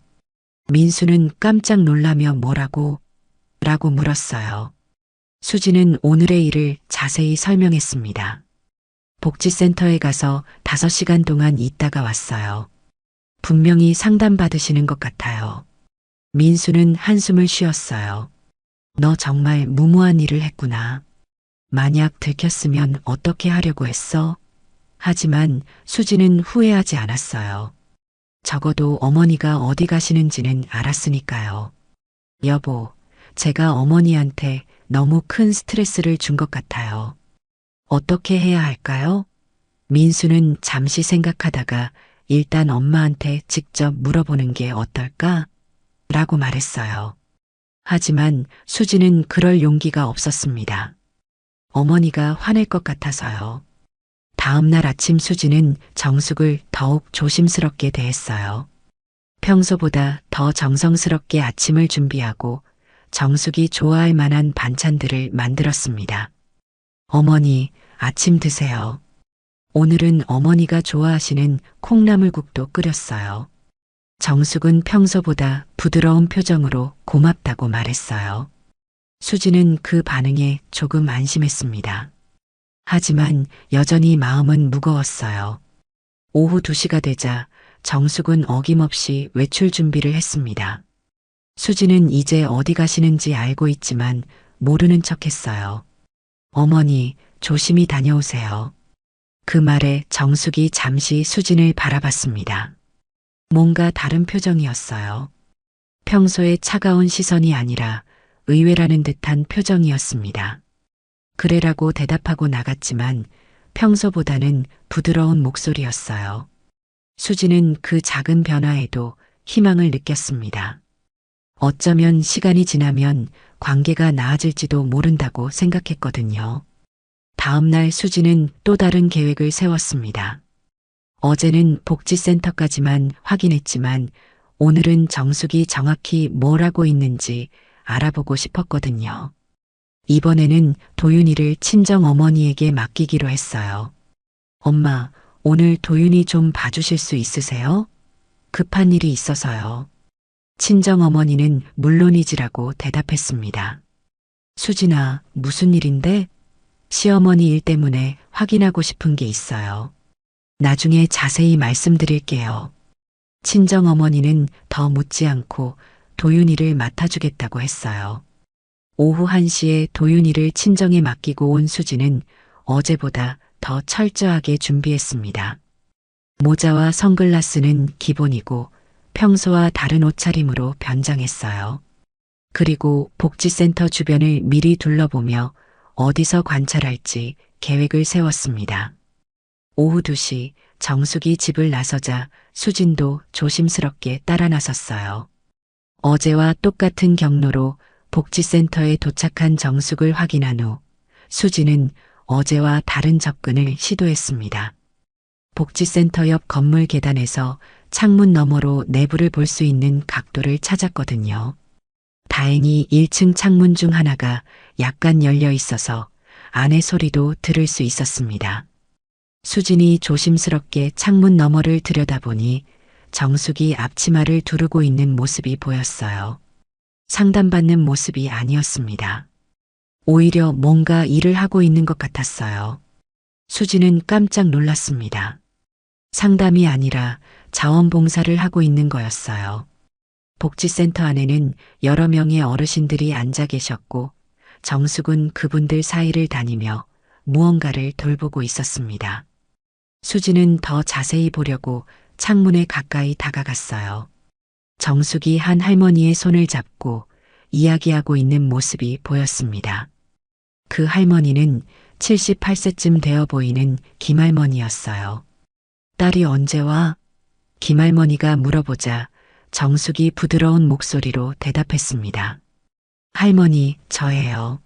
민수는 깜짝 놀라며 뭐라고? 라고 물었어요. 수진은 오늘의 일을 자세히 설명했습니다. 복지센터에 가서 5시간 동안 있다가 왔어요. 분명히 상담받으시는 것 같아요. 민수는 한숨을 쉬었어요. 너 정말 무모한 일을 했구나. 만약 들켰으면 어떻게 하려고 했어? 하지만 수지는 후회하지 않았어요. 적어도 어머니가 어디 가시는지는 알았으니까요. 여보, 제가 어머니한테 너무 큰 스트레스를 준 것 같아요. 어떻게 해야 할까요? 민수는 잠시 생각하다가 일단 엄마한테 직접 물어보는 게 어떨까? 라고 말했어요. 하지만 수지는 그럴 용기가 없었습니다. 어머니가 화낼 것 같아서요. 다음 날 아침 수지는 정숙을 더욱 조심스럽게 대했어요. 평소보다 더 정성스럽게 아침을 준비하고 정숙이 좋아할 만한 반찬들을 만들었습니다. 어머니, 아침 드세요. 오늘은 어머니가 좋아하시는 콩나물국도 끓였어요. 정숙은 평소보다 부드러운 표정으로 고맙다고 말했어요. 수지는 그 반응에 조금 안심했습니다. 하지만 여전히 마음은 무거웠어요. 오후 2시가 되자 정숙은 어김없이 외출 준비를 했습니다. 수지는 이제 어디 가시는지 알고 있지만 모르는 척했어요. 어머니, 조심히 다녀오세요. 그 말에 정숙이 잠시 수진을 바라봤습니다. 뭔가 다른 표정이었어요. 평소의 차가운 시선이 아니라 의외라는 듯한 표정이었습니다. 그래라고 대답하고 나갔지만 평소보다는 부드러운 목소리였어요. 수지는 그 작은 변화에도 희망을 느꼈습니다. 어쩌면 시간이 지나면 관계가 나아질지도 모른다고 생각했거든요. 다음 날 수지는 또 다른 계획을 세웠습니다. 어제는 복지센터까지만 확인했지만 오늘은 정숙이 정확히 뭘 하고 있는지 알아보고 싶었거든요. 이번에는 도윤이를 친정 어머니에게 맡기기로 했어요. 엄마, 오늘 도윤이 좀 봐주실 수 있으세요? 급한 일이 있어서요. 친정 어머니는 물론이지라고 대답했습니다. 수진아, 무슨 일인데? 시어머니 일 때문에 확인하고 싶은 게 있어요. 나중에 자세히 말씀드릴게요. 친정 어머니는 더 묻지 않고 도윤이를 맡아주겠다고 했어요. 오후 1시에 도윤이를 친정에 맡기고 온 수지는 어제보다 더 철저하게 준비했습니다. 모자와 선글라스는 기본이고 평소와 다른 옷차림으로 변장했어요. 그리고 복지센터 주변을 미리 둘러보며 어디서 관찰할지 계획을 세웠습니다. 오후 2시 정숙이 집을 나서자 수진도 조심스럽게 따라 나섰어요. 어제와 똑같은 경로로 복지센터에 도착한 정숙을 확인한 후 수진은 어제와 다른 접근을 시도했습니다. 복지센터 옆 건물 계단에서 창문 너머로 내부를 볼 수 있는 각도를 찾았거든요. 다행히 1층 창문 중 하나가 약간 열려 있어서 안의 소리도 들을 수 있었습니다. 수진이 조심스럽게 창문 너머를 들여다보니 정숙이 앞치마를 두르고 있는 모습이 보였어요. 상담받는 모습이 아니었습니다. 오히려 뭔가 일을 하고 있는 것 같았어요. 수진은 깜짝 놀랐습니다. 상담이 아니라 자원봉사를 하고 있는 거였어요. 복지센터 안에는 여러 명의 어르신들이 앉아 계셨고 정숙은 그분들 사이를 다니며 무언가를 돌보고 있었습니다. 수진은 더 자세히 보려고 창문에 가까이 다가갔어요. 정숙이 한 할머니의 손을 잡고 이야기하고 있는 모습이 보였습니다. 그 할머니는 78세쯤 되어 보이는 김할머니였어요. 딸이 언제 와? 김할머니가 물어보자 정숙이 부드러운 목소리로 대답했습니다. 할머니, 저예요.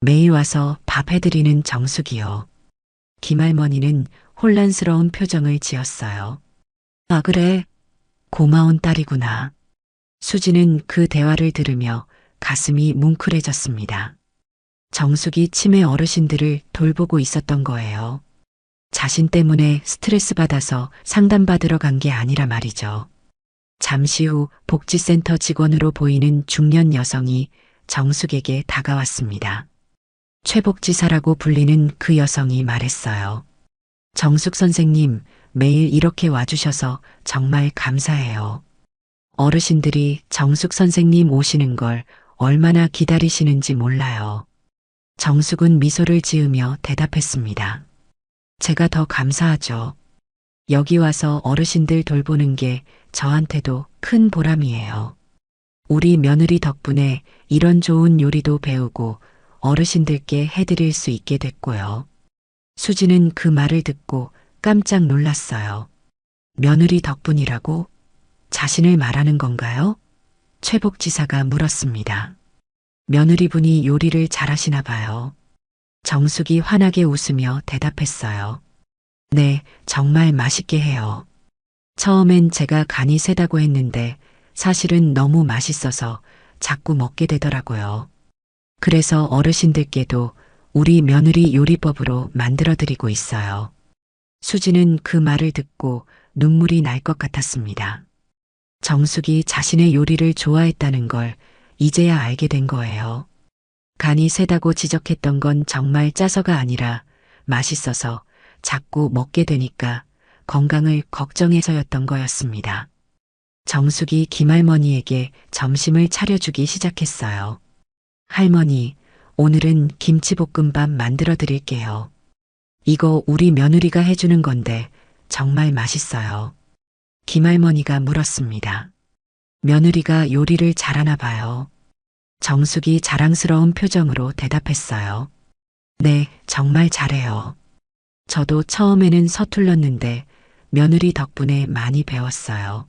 매일 와서 밥 해드리는 정숙이요. 김할머니는 혼란스러운 표정을 지었어요. 아, 그래? 고마운 딸이구나. 수지는 그 대화를 들으며 가슴이 뭉클해졌습니다. 정숙이 치매 어르신들을 돌보고 있었던 거예요. 자신 때문에 스트레스 받아서 상담받으러 간 게 아니라 말이죠. 잠시 후 복지센터 직원으로 보이는 중년 여성이 정숙에게 다가왔습니다. 최복지사라고 불리는 그 여성이 말했어요. 정숙 선생님, 매일 이렇게 와주셔서 정말 감사해요. 어르신들이 정숙 선생님 오시는 걸 얼마나 기다리시는지 몰라요. 정숙은 미소를 지으며 대답했습니다. 제가 더 감사하죠. 여기 와서 어르신들 돌보는 게 저한테도 큰 보람이에요. 우리 며느리 덕분에 이런 좋은 요리도 배우고 어르신들께 해드릴 수 있게 됐고요. 수지는 그 말을 듣고 깜짝 놀랐어요. 며느리 덕분이라고? 자신을 말하는 건가요? 최복지사가 물었습니다. 며느리분이 요리를 잘하시나 봐요. 정숙이 환하게 웃으며 대답했어요. 네, 정말 맛있게 해요. 처음엔 제가 간이 세다고 했는데 사실은 너무 맛있어서 자꾸 먹게 되더라고요. 그래서 어르신들께도 우리 며느리 요리법으로 만들어드리고 있어요. 수지는 그 말을 듣고 눈물이 날 것 같았습니다. 정숙이 자신의 요리를 좋아했다는 걸 이제야 알게 된 거예요. 간이 세다고 지적했던 건 정말 짜서가 아니라 맛있어서 자꾸 먹게 되니까 건강을 걱정해서였던 거였습니다. 정숙이 김할머니에게 점심을 차려주기 시작했어요. 할머니, 오늘은 김치볶음밥 만들어 드릴게요. 이거 우리 며느리가 해주는 건데 정말 맛있어요. 김할머니가 물었습니다. 며느리가 요리를 잘하나 봐요. 정숙이 자랑스러운 표정으로 대답했어요. 네, 정말 잘해요. 저도 처음에는 서툴렀는데 며느리 덕분에 많이 배웠어요.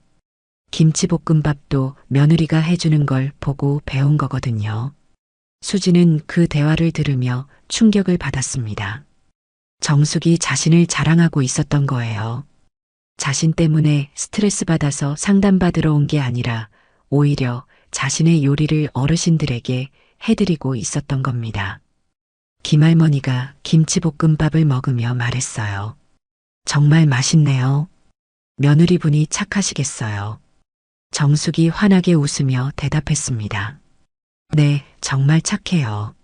김치볶음밥도 며느리가 해주는 걸 보고 배운 거거든요. 수지는 그 대화를 들으며 충격을 받았습니다. 정숙이 자신을 자랑하고 있었던 거예요. 자신 때문에 스트레스 받아서 상담받으러 온 게 아니라 오히려 자신의 요리를 어르신들에게 해드리고 있었던 겁니다. 김할머니가 김치볶음밥을 먹으며 말했어요. 정말 맛있네요. 며느리분이 착하시겠어요. 정숙이 환하게 웃으며 대답했습니다. 네, 정말 착해요.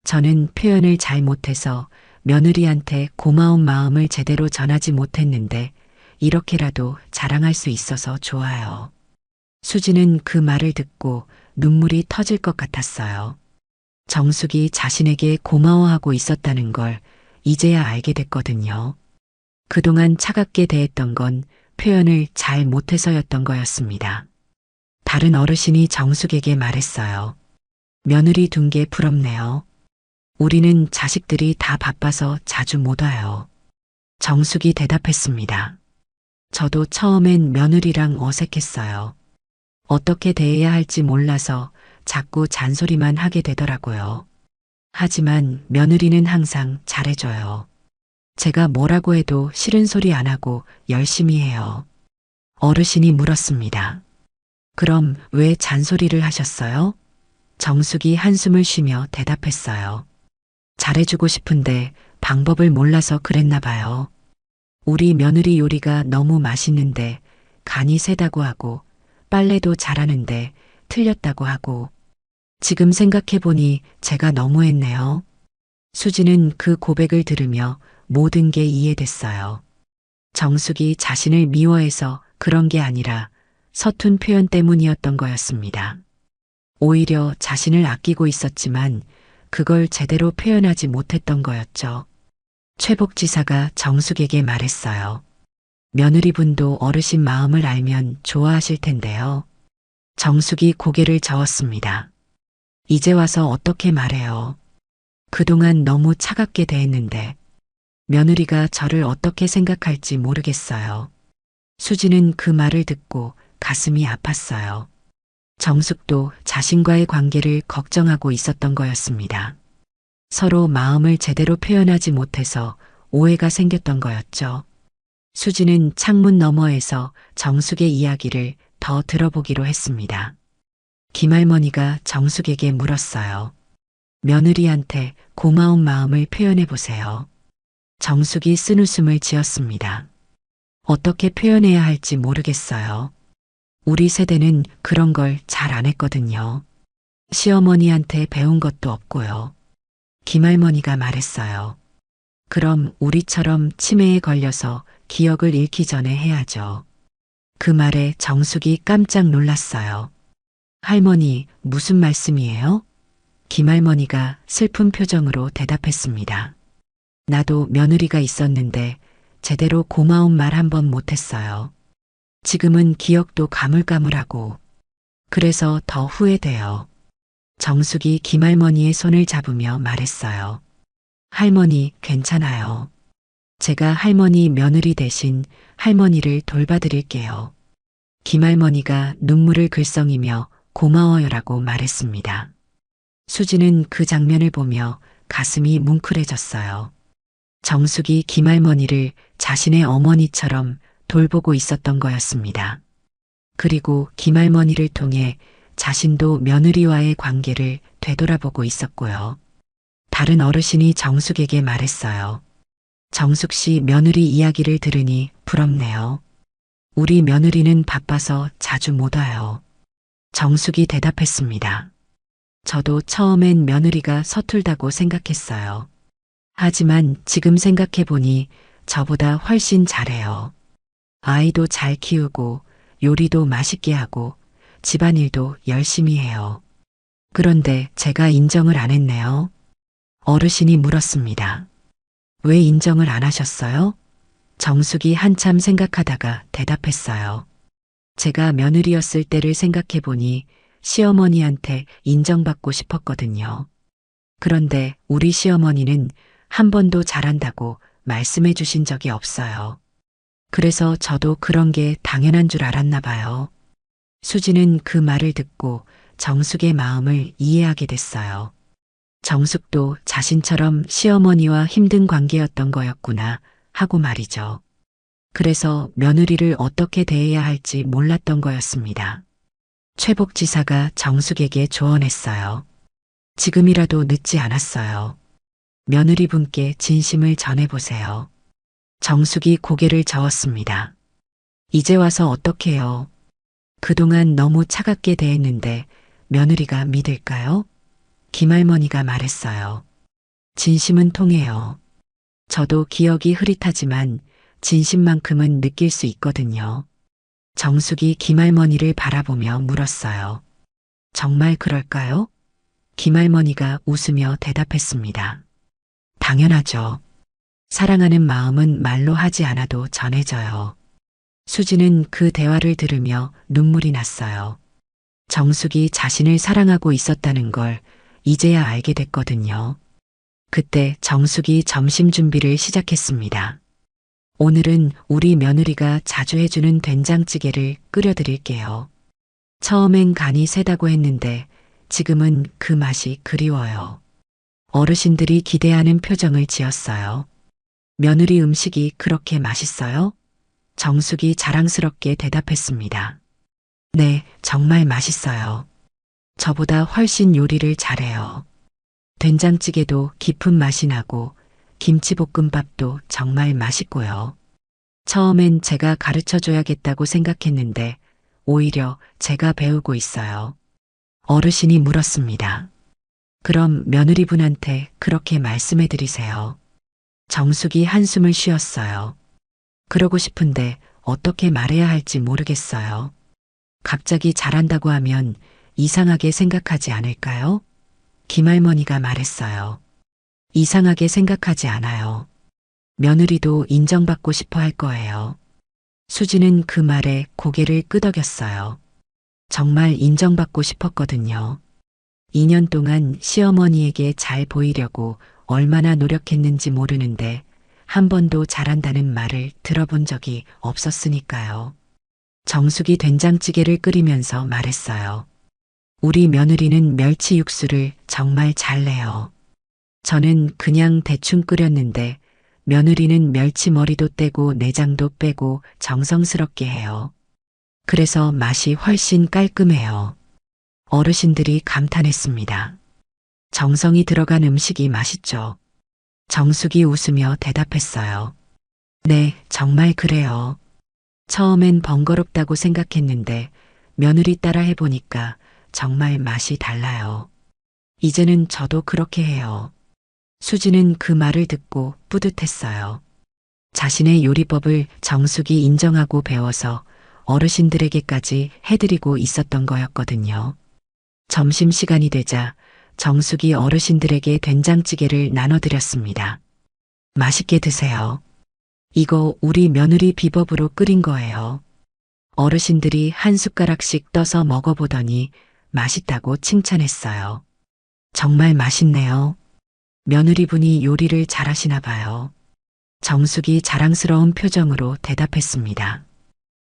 저는 표현을 잘 못해서 며느리한테 고마운 마음을 제대로 전하지 못했는데 이렇게라도 자랑할 수 있어서 좋아요. 수지는 그 말을 듣고 눈물이 터질 것 같았어요. 정숙이 자신에게 고마워하고 있었다는 걸 이제야 알게 됐거든요. 그동안 차갑게 대했던 건 표현을 잘 못해서였던 거였습니다. 다른 어르신이 정숙에게 말했어요. 며느리 둔 게 부럽네요. 우리는 자식들이 다 바빠서 자주 못 와요. 정숙이 대답했습니다. 저도 처음엔 며느리랑 어색했어요. 어떻게 대해야 할지 몰라서 자꾸 잔소리만 하게 되더라고요. 하지만 며느리는 항상 잘해줘요. 제가 뭐라고 해도 싫은 소리 안 하고 열심히 해요. 어르신이 물었습니다. 그럼 왜 잔소리를 하셨어요? 정숙이 한숨을 쉬며 대답했어요. 잘해주고 싶은데 방법을 몰라서 그랬나 봐요. 우리 며느리 요리가 너무 맛있는데 간이 세다고 하고 빨래도 잘하는데 틀렸다고 하고 지금 생각해보니 제가 너무했네요. 수지는 그 고백을 들으며 모든 게 이해됐어요. 정숙이 자신을 미워해서 그런 게 아니라 서툰 표현 때문이었던 거였습니다. 오히려 자신을 아끼고 있었지만 그걸 제대로 표현하지 못했던 거였죠. 최복지사가 정숙에게 말했어요. 며느리분도 어르신 마음을 알면 좋아하실 텐데요. 정숙이 고개를 저었습니다. 이제 와서 어떻게 말해요? 그동안 너무 차갑게 대했는데 며느리가 저를 어떻게 생각할지 모르겠어요. 수지는 그 말을 듣고 가슴이 아팠어요. 정숙도 자신과의 관계를 걱정하고 있었던 거였습니다. 서로 마음을 제대로 표현하지 못해서 오해가 생겼던 거였죠. 수지는 창문 너머에서 정숙의 이야기를 더 들어보기로 했습니다. 김할머니가 정숙에게 물었어요. 며느리한테 고마운 마음을 표현해 보세요. 정숙이 쓴웃음을 지었습니다. 어떻게 표현해야 할지 모르겠어요. 우리 세대는 그런 걸 잘 안 했거든요. 시어머니한테 배운 것도 없고요. 김할머니가 말했어요. 그럼 우리처럼 치매에 걸려서 기억을 잃기 전에 해야죠. 그 말에 정숙이 깜짝 놀랐어요. 할머니, 무슨 말씀이에요? 김할머니가 슬픈 표정으로 대답했습니다. 나도 며느리가 있었는데 제대로 고마운 말 한 번 못했어요. 지금은 기억도 가물가물하고 그래서 더 후회돼요. 정숙이 김할머니의 손을 잡으며 말했어요. 할머니, 괜찮아요. 제가 할머니 며느리 대신 할머니를 돌봐드릴게요. 김할머니가 눈물을 글썽이며 고마워요라고 말했습니다. 수지는 그 장면을 보며 가슴이 뭉클해졌어요. 정숙이 김할머니를 자신의 어머니처럼 돌보고 있었던 거였습니다. 그리고 김할머니를 통해 자신도 며느리와의 관계를 되돌아보고 있었고요. 다른 어르신이 정숙에게 말했어요. 정숙 씨 며느리 이야기를 들으니 부럽네요. 우리 며느리는 바빠서 자주 못 와요. 정숙이 대답했습니다. 저도 처음엔 며느리가 서툴다고 생각했어요. 하지만 지금 생각해보니 저보다 훨씬 잘해요. 아이도 잘 키우고 요리도 맛있게 하고 집안일도 열심히 해요. 그런데 제가 인정을 안 했네요. 어르신이 물었습니다. 왜 인정을 안 하셨어요? 정숙이 한참 생각하다가 대답했어요. 제가 며느리였을 때를 생각해보니 시어머니한테 인정받고 싶었거든요. 그런데 우리 시어머니는 한 번도 잘한다고 말씀해 주신 적이 없어요. 그래서 저도 그런 게 당연한 줄 알았나 봐요. 수지는 그 말을 듣고 정숙의 마음을 이해하게 됐어요. 정숙도 자신처럼 시어머니와 힘든 관계였던 거였구나 하고 말이죠. 그래서 며느리를 어떻게 대해야 할지 몰랐던 거였습니다. 최복지사가 정숙에게 조언했어요. 지금이라도 늦지 않았어요. 며느리분께 진심을 전해보세요. 정숙이 고개를 저었습니다. 이제 와서 어떡해요? 그동안 너무 차갑게 대했는데 며느리가 믿을까요? 김할머니가 말했어요. 진심은 통해요. 저도 기억이 흐릿하지만 진심만큼은 느낄 수 있거든요. 정숙이 김할머니를 바라보며 물었어요. 정말 그럴까요? 김할머니가 웃으며 대답했습니다. 당연하죠. 사랑하는 마음은 말로 하지 않아도 전해져요. 수지는 그 대화를 들으며 눈물이 났어요. 정숙이 자신을 사랑하고 있었다는 걸 이제야 알게 됐거든요. 그때 정숙이 점심 준비를 시작했습니다. 오늘은 우리 며느리가 자주 해주는 된장찌개를 끓여드릴게요. 처음엔 간이 세다고 했는데 지금은 그 맛이 그리워요. 어르신들이 기대하는 표정을 지었어요. 며느리 음식이 그렇게 맛있어요? 정숙이 자랑스럽게 대답했습니다. 네, 정말 맛있어요. 저보다 훨씬 요리를 잘해요. 된장찌개도 깊은 맛이 나고 김치볶음밥도 정말 맛있고요. 처음엔 제가 가르쳐 줘야겠다고 생각했는데 오히려 제가 배우고 있어요. 어르신이 물었습니다. 그럼 며느리분한테 그렇게 말씀해 드리세요. 정숙이 한숨을 쉬었어요. 그러고 싶은데 어떻게 말해야 할지 모르겠어요. 갑자기 잘한다고 하면 이상하게 생각하지 않을까요? 김할머니가 말했어요. 이상하게 생각하지 않아요. 며느리도 인정받고 싶어 할 거예요. 수지는 그 말에 고개를 끄덕였어요. 정말 인정받고 싶었거든요. 2년 동안 시어머니에게 잘 보이려고 얼마나 노력했는지 모르는데 한 번도 잘한다는 말을 들어본 적이 없었으니까요. 정숙이 된장찌개를 끓이면서 말했어요. 우리 며느리는 멸치 육수를 정말 잘 내요. 저는 그냥 대충 끓였는데 며느리는 멸치 머리도 떼고 내장도 빼고 정성스럽게 해요. 그래서 맛이 훨씬 깔끔해요. 어르신들이 감탄했습니다. 정성이 들어간 음식이 맛있죠. 정숙이 웃으며 대답했어요. 네, 정말 그래요. 처음엔 번거롭다고 생각했는데 며느리 따라 해보니까 정말 맛이 달라요. 이제는 저도 그렇게 해요. 수지는 그 말을 듣고 뿌듯했어요. 자신의 요리법을 정숙이 인정하고 배워서 어르신들에게까지 해드리고 있었던 거였거든요. 점심시간이 되자 정숙이 어르신들에게 된장찌개를 나눠드렸습니다. 맛있게 드세요. 이거 우리 며느리 비법으로 끓인 거예요. 어르신들이 한 숟가락씩 떠서 먹어보더니 맛있다고 칭찬했어요. 정말 맛있네요. 며느리분이 요리를 잘하시나 봐요. 정숙이 자랑스러운 표정으로 대답했습니다.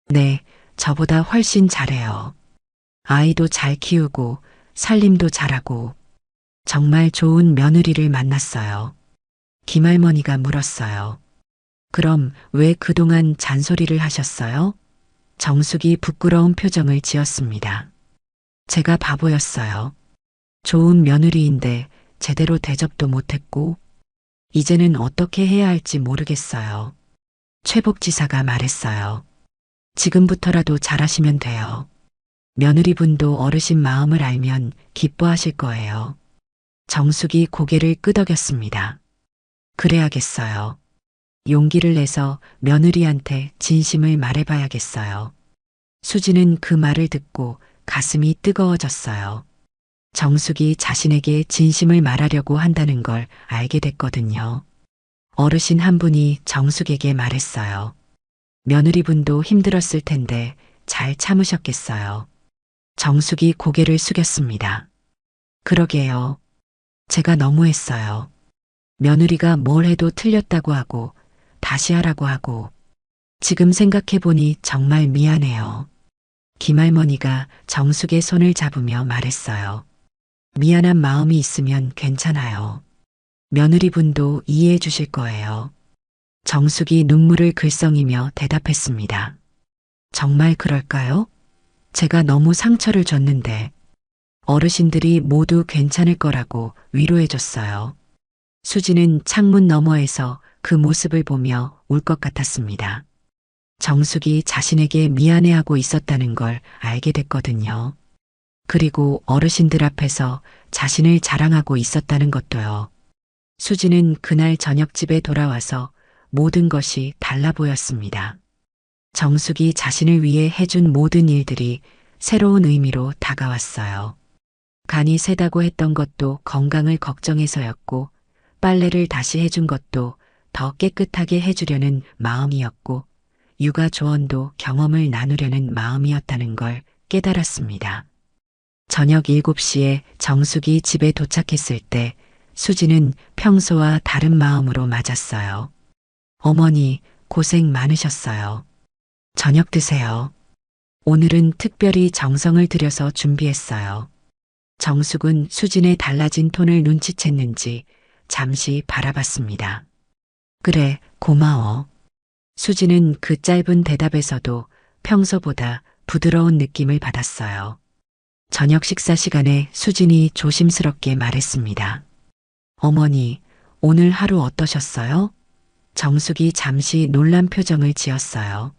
네, 저보다 훨씬 잘해요. 아이도 잘 키우고 살림도 잘하고 정말 좋은 며느리를 만났어요. 김할머니가 물었어요. 그럼 왜 그동안 잔소리를 하셨어요? 정숙이 부끄러운 표정을 지었습니다. 제가 바보였어요. 좋은 며느리인데 제대로 대접도 못했고 이제는 어떻게 해야 할지 모르겠어요. 최복지사가 말했어요. 지금부터라도 잘하시면 돼요. 며느리분도 어르신 마음을 알면 기뻐하실 거예요. 정숙이 고개를 끄덕였습니다. 그래야겠어요. 용기를 내서 며느리한테 진심을 말해봐야겠어요. 수지는 그 말을 듣고 가슴이 뜨거워졌어요. 정숙이 자신에게 진심을 말하려고 한다는 걸 알게 됐거든요. 어르신 한 분이 정숙에게 말했어요. 며느리분도 힘들었을 텐데 잘 참으셨겠어요. 정숙이 고개를 숙였습니다. 그러게요. 제가 너무했어요. 며느리가 뭘 해도 틀렸다고 하고 다시 하라고 하고 지금 생각해보니 정말 미안해요. 김할머니가 정숙의 손을 잡으며 말했어요. 미안한 마음이 있으면 괜찮아요. 며느리분도 이해해 주실 거예요. 정숙이 눈물을 글썽이며 대답했습니다. 정말 그럴까요? 제가 너무 상처를 줬는데 어르신들이 모두 괜찮을 거라고 위로해줬어요. 수지는 창문 너머에서 그 모습을 보며 울 것 같았습니다. 정숙이 자신에게 미안해하고 있었다는 걸 알게 됐거든요. 그리고 어르신들 앞에서 자신을 자랑하고 있었다는 것도요. 수지는 그날 저녁 집에 돌아와서 모든 것이 달라 보였습니다. 정숙이 자신을 위해 해준 모든 일들이 새로운 의미로 다가왔어요. 간이 세다고 했던 것도 건강을 걱정해서였고, 빨래를 다시 해준 것도 더 깨끗하게 해주려는 마음이었고, 육아 조언도 경험을 나누려는 마음이었다는 걸 깨달았습니다. 저녁 7시에 정숙이 집에 도착했을 때 수지는 평소와 다른 마음으로 맞았어요. 어머니, 고생 많으셨어요. 저녁 드세요. 오늘은 특별히 정성을 들여서 준비했어요. 정숙은 수진의 달라진 톤을 눈치챘는지 잠시 바라봤습니다. 그래, 고마워. 수지는 그 짧은 대답에서도 평소보다 부드러운 느낌을 받았어요. 저녁 식사 시간에 수진이 조심스럽게 말했습니다. 어머니, 오늘 하루 어떠셨어요? 정숙이 잠시 놀란 표정을 지었어요.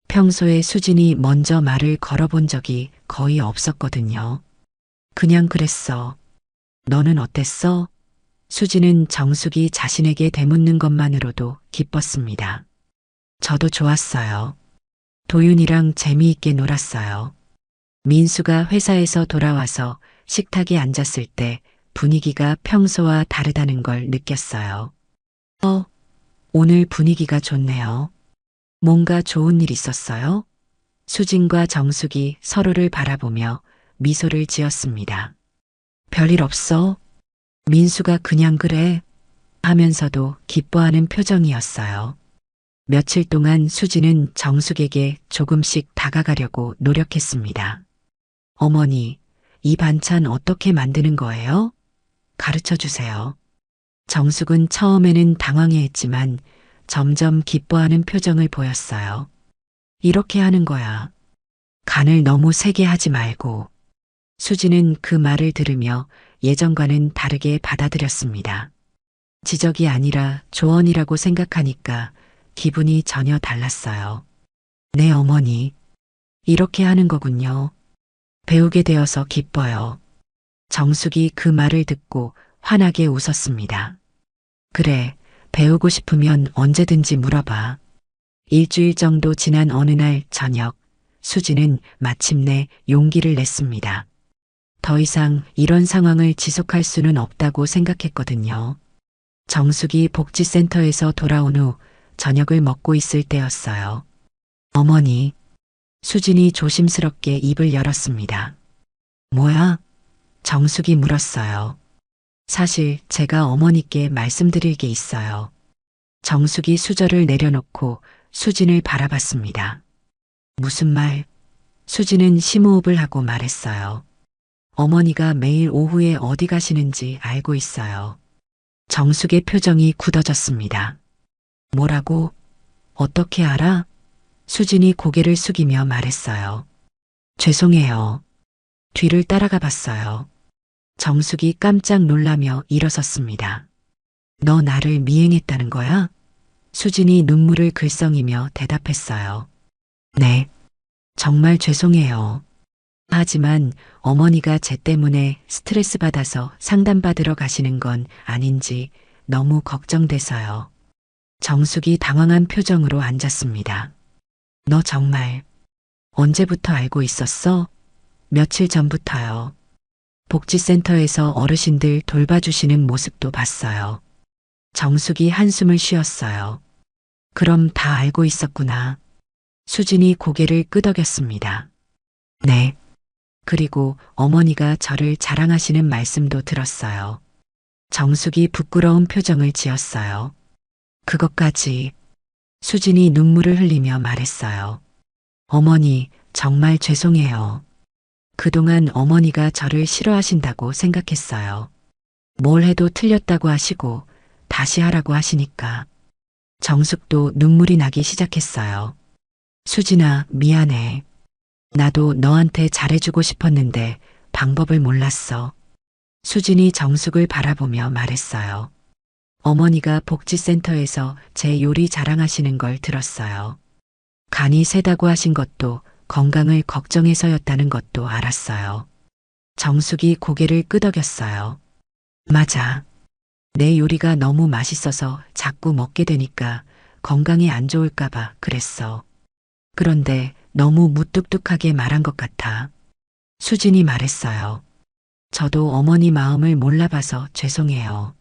평소에 수진이 먼저 말을 걸어본 적이 거의 없었거든요. 그냥 그랬어. 너는 어땠어? 수지는 정숙이 자신에게 되묻는 것만으로도 기뻤습니다. 저도 좋았어요. 도윤이랑 재미있게 놀았어요. 민수가 회사에서 돌아와서 식탁에 앉았을 때 분위기가 평소와 다르다는 걸 느꼈어요. 오늘 분위기가 좋네요. 뭔가 좋은 일 있었어요? 수진과 정숙이 서로를 바라보며 미소를 지었습니다. 별일 없어. 민수가 그냥 그래 하면서도 기뻐하는 표정이었어요. 며칠 동안 수지는 정숙에게 조금씩 다가가려고 노력했습니다. 어머니, 이 반찬 어떻게 만드는 거예요? 가르쳐 주세요. 정숙은 처음에는 당황해했지만 점점 기뻐하는 표정을 보였어요. 이렇게 하는 거야. 간을 너무 세게 하지 말고. 수지는 그 말을 들으며 예전과는 다르게 받아들였습니다. 지적이 아니라 조언이라고 생각하니까 기분이 전혀 달랐어요. 네, 어머니. 이렇게 하는 거군요. 배우게 되어서 기뻐요. 정숙이 그 말을 듣고 환하게 웃었습니다. 그래, 배우고 싶으면 언제든지 물어봐. 일주일 정도 지난 어느 날 저녁, 수지는 마침내 용기를 냈습니다. 더 이상 이런 상황을 지속할 수는 없다고 생각했거든요. 정숙이 복지센터에서 돌아온 후 저녁을 먹고 있을 때였어요. 어머니, 수진이 조심스럽게 입을 열었습니다. 뭐야? 정숙이 물었어요. 사실 제가 어머니께 말씀드릴 게 있어요. 정숙이 수저를 내려놓고 수진을 바라봤습니다. 무슨 말? 수진은 심호흡을 하고 말했어요. 어머니가 매일 오후에 어디 가시는지 알고 있어요. 정숙의 표정이 굳어졌습니다. 뭐라고? 어떻게 알아? 수진이 고개를 숙이며 말했어요. 죄송해요. 뒤를 따라가 봤어요. 정숙이 깜짝 놀라며 일어섰습니다. 너 나를 미행했다는 거야? 수진이 눈물을 글썽이며 대답했어요. 네, 정말 죄송해요. 하지만 어머니가 제 때문에 스트레스 받아서 상담받으러 가시는 건 아닌지 너무 걱정돼서요. 정숙이 당황한 표정으로 앉았습니다. 너 정말 언제부터 알고 있었어? 며칠 전부터요. 복지센터에서 어르신들 돌봐주시는 모습도 봤어요. 정숙이 한숨을 쉬었어요. 그럼 다 알고 있었구나. 수진이 고개를 끄덕였습니다. 네. 그리고 어머니가 저를 자랑하시는 말씀도 들었어요. 정숙이 부끄러운 표정을 지었어요. 그것까지. 수진이 눈물을 흘리며 말했어요. 어머니, 정말 죄송해요. 그동안 어머니가 저를 싫어하신다고 생각했어요. 뭘 해도 틀렸다고 하시고 다시 하라고 하시니까. 정숙도 눈물이 나기 시작했어요. 수진아, 미안해. 나도 너한테 잘해주고 싶었는데 방법을 몰랐어. 수진이 정숙을 바라보며 말했어요. 어머니가 복지센터에서 제 요리 자랑하시는 걸 들었어요. 간이 세다고 하신 것도 건강을 걱정해서였다는 것도 알았어요. 정숙이 고개를 끄덕였어요. 맞아. 내 요리가 너무 맛있어서 자꾸 먹게 되니까 건강에 안 좋을까봐 그랬어. 그런데 너무 무뚝뚝하게 말한 것 같아. 수진이 말했어요. 저도 어머니 마음을 몰라봐서 죄송해요.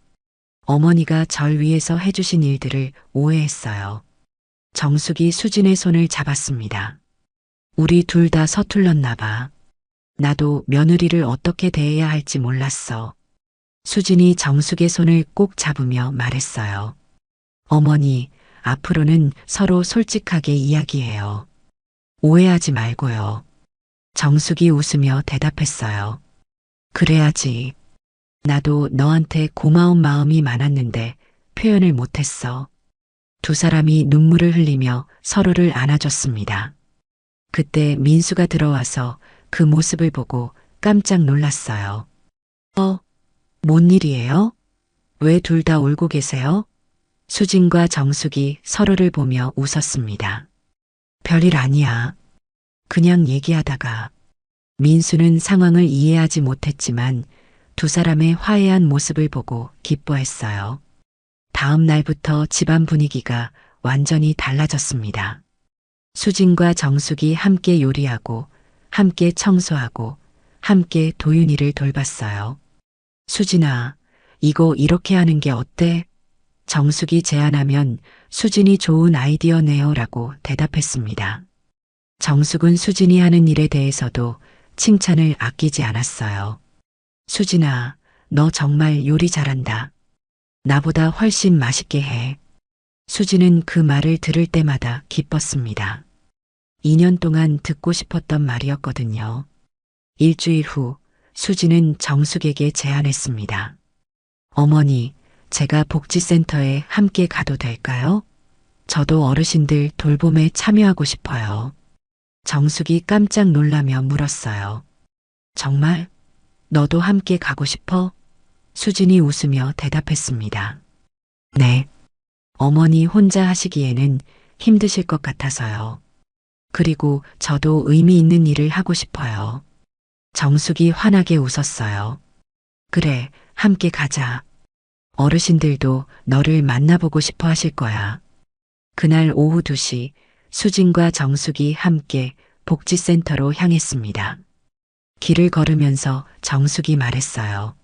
어머니가 절 위해서 해주신 일들을 오해했어요. 정숙이 수진의 손을 잡았습니다. 우리 둘 다 서툴렀나 봐. 나도 며느리를 어떻게 대해야 할지 몰랐어. 수진이 정숙의 손을 꼭 잡으며 말했어요. 어머니, 앞으로는 서로 솔직하게 이야기해요. 오해하지 말고요. 정숙이 웃으며 대답했어요. 그래야지. 나도 너한테 고마운 마음이 많았는데 표현을 못했어. 두 사람이 눈물을 흘리며 서로를 안아줬습니다. 그때 민수가 들어와서 그 모습을 보고 깜짝 놀랐어요. 뭔 일이에요? 왜 둘 다 울고 계세요? 수진과 정숙이 서로를 보며 웃었습니다. 별일 아니야. 그냥 얘기하다가. 민수는 상황을 이해하지 못했지만 두 사람의 화해한 모습을 보고 기뻐했어요. 다음 날부터 집안 분위기가 완전히 달라졌습니다. 수진과 정숙이 함께 요리하고, 함께 청소하고, 함께 도윤이를 돌봤어요. 수진아, 이거 이렇게 하는 게 어때? 정숙이 제안하면 수진이 좋은 아이디어네요 라고 대답했습니다. 정숙은 수진이 하는 일에 대해서도 칭찬을 아끼지 않았어요. 수진아, 너 정말 요리 잘한다. 나보다 훨씬 맛있게 해. 수진은 그 말을 들을 때마다 기뻤습니다. 2년 동안 듣고 싶었던 말이었거든요. 일주일 후 수진은 정숙에게 제안했습니다. 어머니, 제가 복지센터에 함께 가도 될까요? 저도 어르신들 돌봄에 참여하고 싶어요. 정숙이 깜짝 놀라며 물었어요. 정말? 너도 함께 가고 싶어? 수진이 웃으며 대답했습니다. 네. 어머니 혼자 하시기에는 힘드실 것 같아서요. 그리고 저도 의미 있는 일을 하고 싶어요. 정숙이 환하게 웃었어요. 그래, 함께 가자. 어르신들도 너를 만나보고 싶어 하실 거야. 그날 오후 2시 수진과 정숙이 함께 복지센터로 향했습니다. 길을 걸으면서 정숙이 말했어요.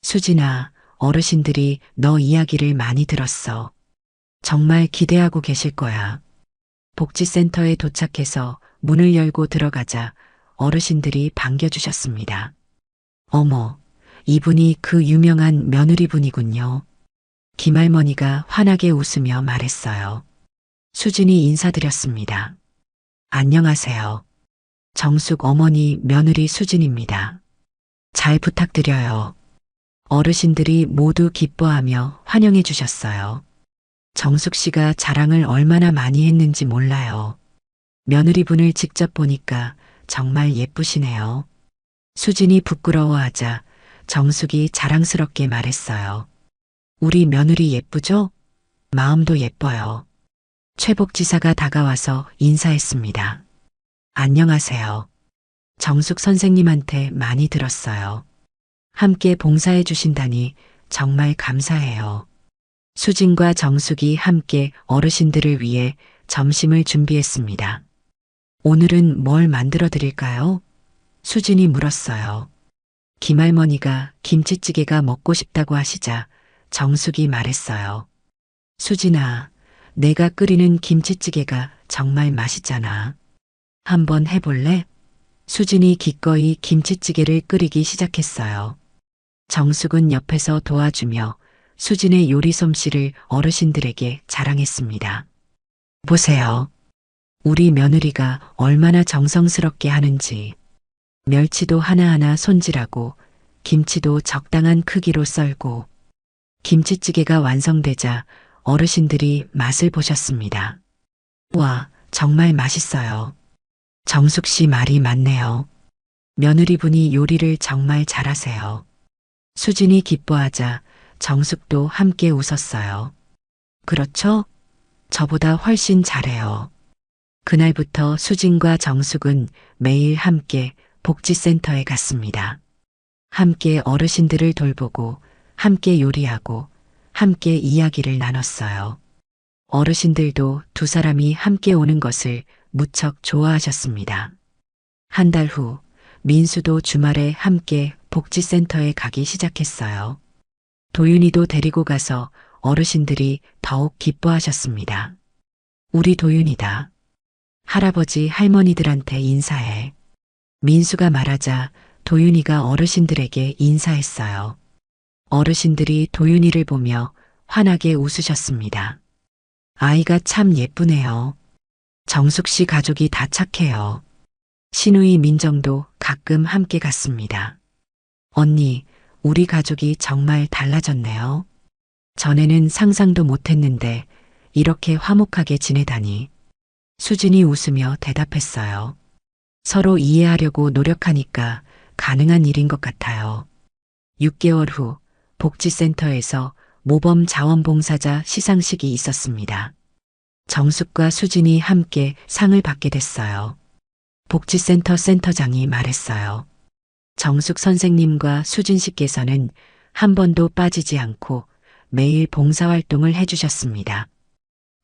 수진아, 어르신들이 너 이야기를 많이 들었어. 정말 기대하고 계실 거야. 복지센터에 도착해서 문을 열고 들어가자 어르신들이 반겨주셨습니다. 어머, 이분이 그 유명한 며느리분이군요. 김할머니가 환하게 웃으며 말했어요. 수진이 인사드렸습니다. 안녕하세요. 정숙 어머니 며느리 수진입니다. 잘 부탁드려요. 어르신들이 모두 기뻐하며 환영해 주셨어요. 정숙 씨가 자랑을 얼마나 많이 했는지 몰라요. 며느리분을 직접 보니까 정말 예쁘시네요. 수진이 부끄러워하자 정숙이 자랑스럽게 말했어요. 우리 며느리 예쁘죠? 마음도 예뻐요. 최복지사가 다가와서 인사했습니다. 안녕하세요. 정숙 선생님한테 많이 들었어요. 함께 봉사해 주신다니 정말 감사해요. 수진과 정숙이 함께 어르신들을 위해 점심을 준비했습니다. 오늘은 뭘 만들어 드릴까요? 수진이 물었어요. 김할머니가 김치찌개가 먹고 싶다고 하시자 정숙이 말했어요. 수진아, 내가 끓이는 김치찌개가 정말 맛있잖아. 한번 해볼래? 수진이 기꺼이 김치찌개를 끓이기 시작했어요. 정숙은 옆에서 도와주며 수진의 요리 솜씨를 어르신들에게 자랑했습니다. 보세요. 우리 며느리가 얼마나 정성스럽게 하는지. 멸치도 하나하나 손질하고 김치도 적당한 크기로 썰고 김치찌개가 완성되자 어르신들이 맛을 보셨습니다. 와, 정말 맛있어요. 정숙 씨 말이 맞네요. 며느리분이 요리를 정말 잘하세요. 수진이 기뻐하자 정숙도 함께 웃었어요. 그렇죠? 저보다 훨씬 잘해요. 그날부터 수진과 정숙은 매일 함께 복지센터에 갔습니다. 함께 어르신들을 돌보고 함께 요리하고 함께 이야기를 나눴어요. 어르신들도 두 사람이 함께 오는 것을 무척 좋아하셨습니다. 한 달 후 민수도 주말에 함께 복지센터에 가기 시작했어요. 도윤이도 데리고 가서 어르신들이 더욱 기뻐하셨습니다. 우리 도윤이다. 할아버지 할머니들한테 인사해. 민수가 말하자 도윤이가 어르신들에게 인사했어요. 어르신들이 도윤이를 보며 환하게 웃으셨습니다. 아이가 참 예쁘네요. 정숙 씨 가족이 다 착해요. 신우이 민정도 가끔 함께 갔습니다. 언니, 우리 가족이 정말 달라졌네요. 전에는 상상도 못했는데 이렇게 화목하게 지내다니. 수진이 웃으며 대답했어요. 서로 이해하려고 노력하니까 가능한 일인 것 같아요. 6개월 후 복지센터에서 모범 자원봉사자 시상식이 있었습니다. 정숙과 수진이 함께 상을 받게 됐어요. 복지센터 센터장이 말했어요. 정숙 선생님과 수진 씨께서는 한 번도 빠지지 않고 매일 봉사활동을 해주셨습니다.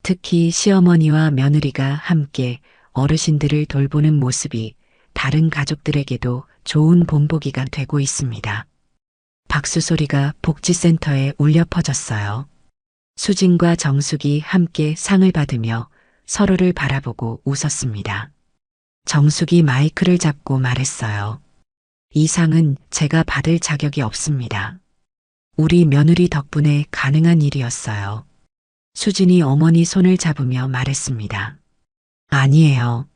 특히 시어머니와 며느리가 함께 어르신들을 돌보는 모습이 다른 가족들에게도 좋은 본보기가 되고 있습니다. 박수 소리가 복지센터에 울려 퍼졌어요. 수진과 정숙이 함께 상을 받으며 서로를 바라보고 웃었습니다. 정숙이 마이크를 잡고 말했어요. 이 상은 제가 받을 자격이 없습니다. 우리 며느리 덕분에 가능한 일이었어요. 수진이 어머니 손을 잡으며 말했습니다. 아니에요.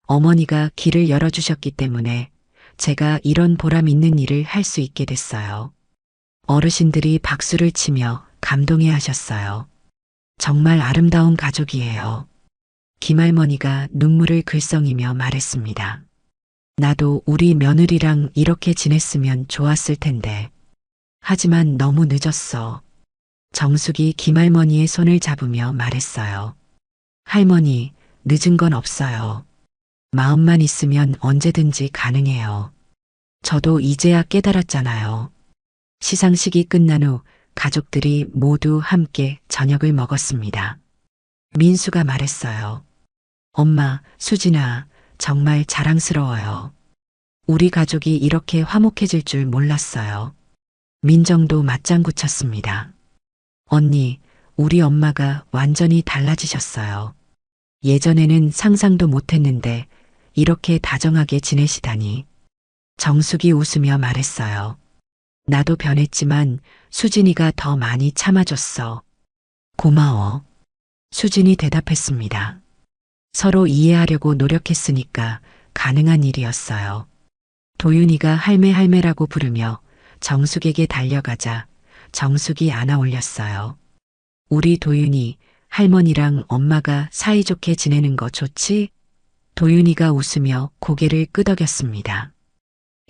어머니가 길을 열어주셨기 때문에 제가 이런 보람 있는 일을 할 수 있게 됐어요. 어르신들이 박수를 치며 감동해 하셨어요. 정말 아름다운 가족이에요. 김할머니가 눈물을 글썽이며 말했습니다. 나도 우리 며느리랑 이렇게 지냈으면 좋았을 텐데. 하지만 너무 늦었어. 정숙이 김할머니의 손을 잡으며 말했어요. 할머니, 늦은 건 없어요. 마음만 있으면 언제든지 가능해요. 저도 이제야 깨달았잖아요. 시상식이 끝난 후 가족들이 모두 함께 저녁을 먹었습니다. 민수가 말했어요. 엄마, 수진아, 정말 자랑스러워요. 우리 가족이 이렇게 화목해질 줄 몰랐어요. 민정도 맞장구 쳤습니다. 언니, 우리 엄마가 완전히 달라지셨어요. 예전에는 상상도 못했는데 이렇게 다정하게 지내시다니. 정숙이 웃으며 말했어요. 나도 변했지만 수진이가 더 많이 참아줬어. 고마워. 수진이 대답했습니다. 서로 이해하려고 노력했으니까 가능한 일이었어요. 도윤이가 할매라고 부르며 정숙에게 달려가자 정숙이 안아 올렸어요. 우리 도윤이 할머니랑 엄마가 사이좋게 지내는 거 좋지? 도윤이가 웃으며 고개를 끄덕였습니다.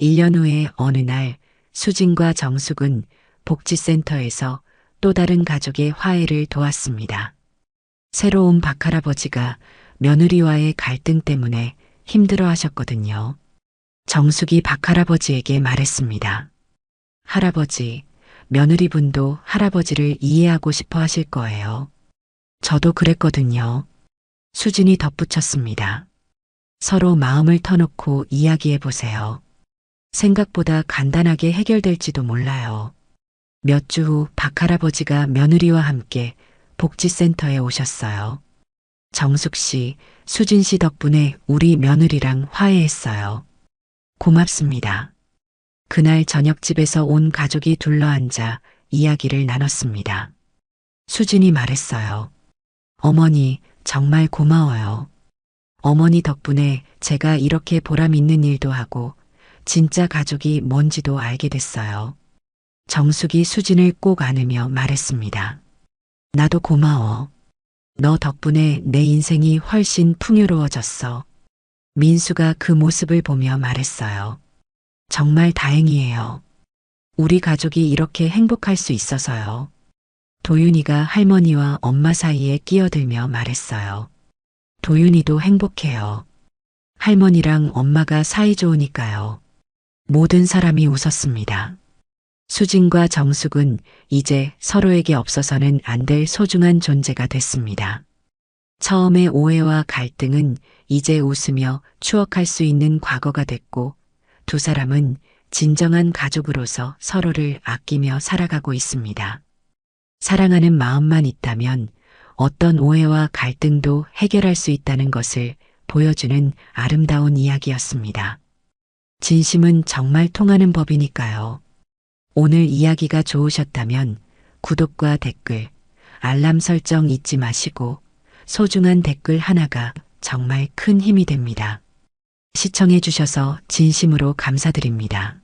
1년 후에 어느 날 수진과 정숙은 복지센터에서 또 다른 가족의 화해를 도왔습니다. 새로운 박할아버지가 며느리와의 갈등 때문에 힘들어 하셨거든요. 정숙이 박할아버지에게 말했습니다. 할아버지, 며느리분도 할아버지를 이해하고 싶어 하실 거예요. 저도 그랬거든요. 수진이 덧붙였습니다. 서로 마음을 터놓고 이야기해 보세요. 생각보다 간단하게 해결될지도 몰라요. 몇 주 후 박할아버지가 며느리와 함께 복지센터에 오셨어요. 정숙 씨, 수진 씨 덕분에 우리 며느리랑 화해했어요. 고맙습니다. 그날 저녁집에서 온 가족이 둘러앉아 이야기를 나눴습니다. 수진이 말했어요. 어머니, 정말 고마워요. 어머니 덕분에 제가 이렇게 보람 있는 일도 하고 진짜 가족이 뭔지도 알게 됐어요. 정숙이 수진을 꼭 안으며 말했습니다. 나도 고마워. 너 덕분에 내 인생이 훨씬 풍요로워졌어. 민수가 그 모습을 보며 말했어요. 정말 다행이에요. 우리 가족이 이렇게 행복할 수 있어서요. 도윤이가 할머니와 엄마 사이에 끼어들며 말했어요. 도윤이도 행복해요. 할머니랑 엄마가 사이좋으니까요. 모든 사람이 웃었습니다. 수진과 정숙은 이제 서로에게 없어서는 안 될 소중한 존재가 됐습니다. 처음의 오해와 갈등은 이제 웃으며 추억할 수 있는 과거가 됐고 두 사람은 진정한 가족으로서 서로를 아끼며 살아가고 있습니다. 사랑하는 마음만 있다면 어떤 오해와 갈등도 해결할 수 있다는 것을 보여주는 아름다운 이야기였습니다. 진심은 정말 통하는 법이니까요. 오늘 이야기가 좋으셨다면 구독과 댓글, 알람 설정 잊지 마시고 소중한 댓글 하나가 정말 큰 힘이 됩니다. 시청해 주셔서 진심으로 감사드립니다.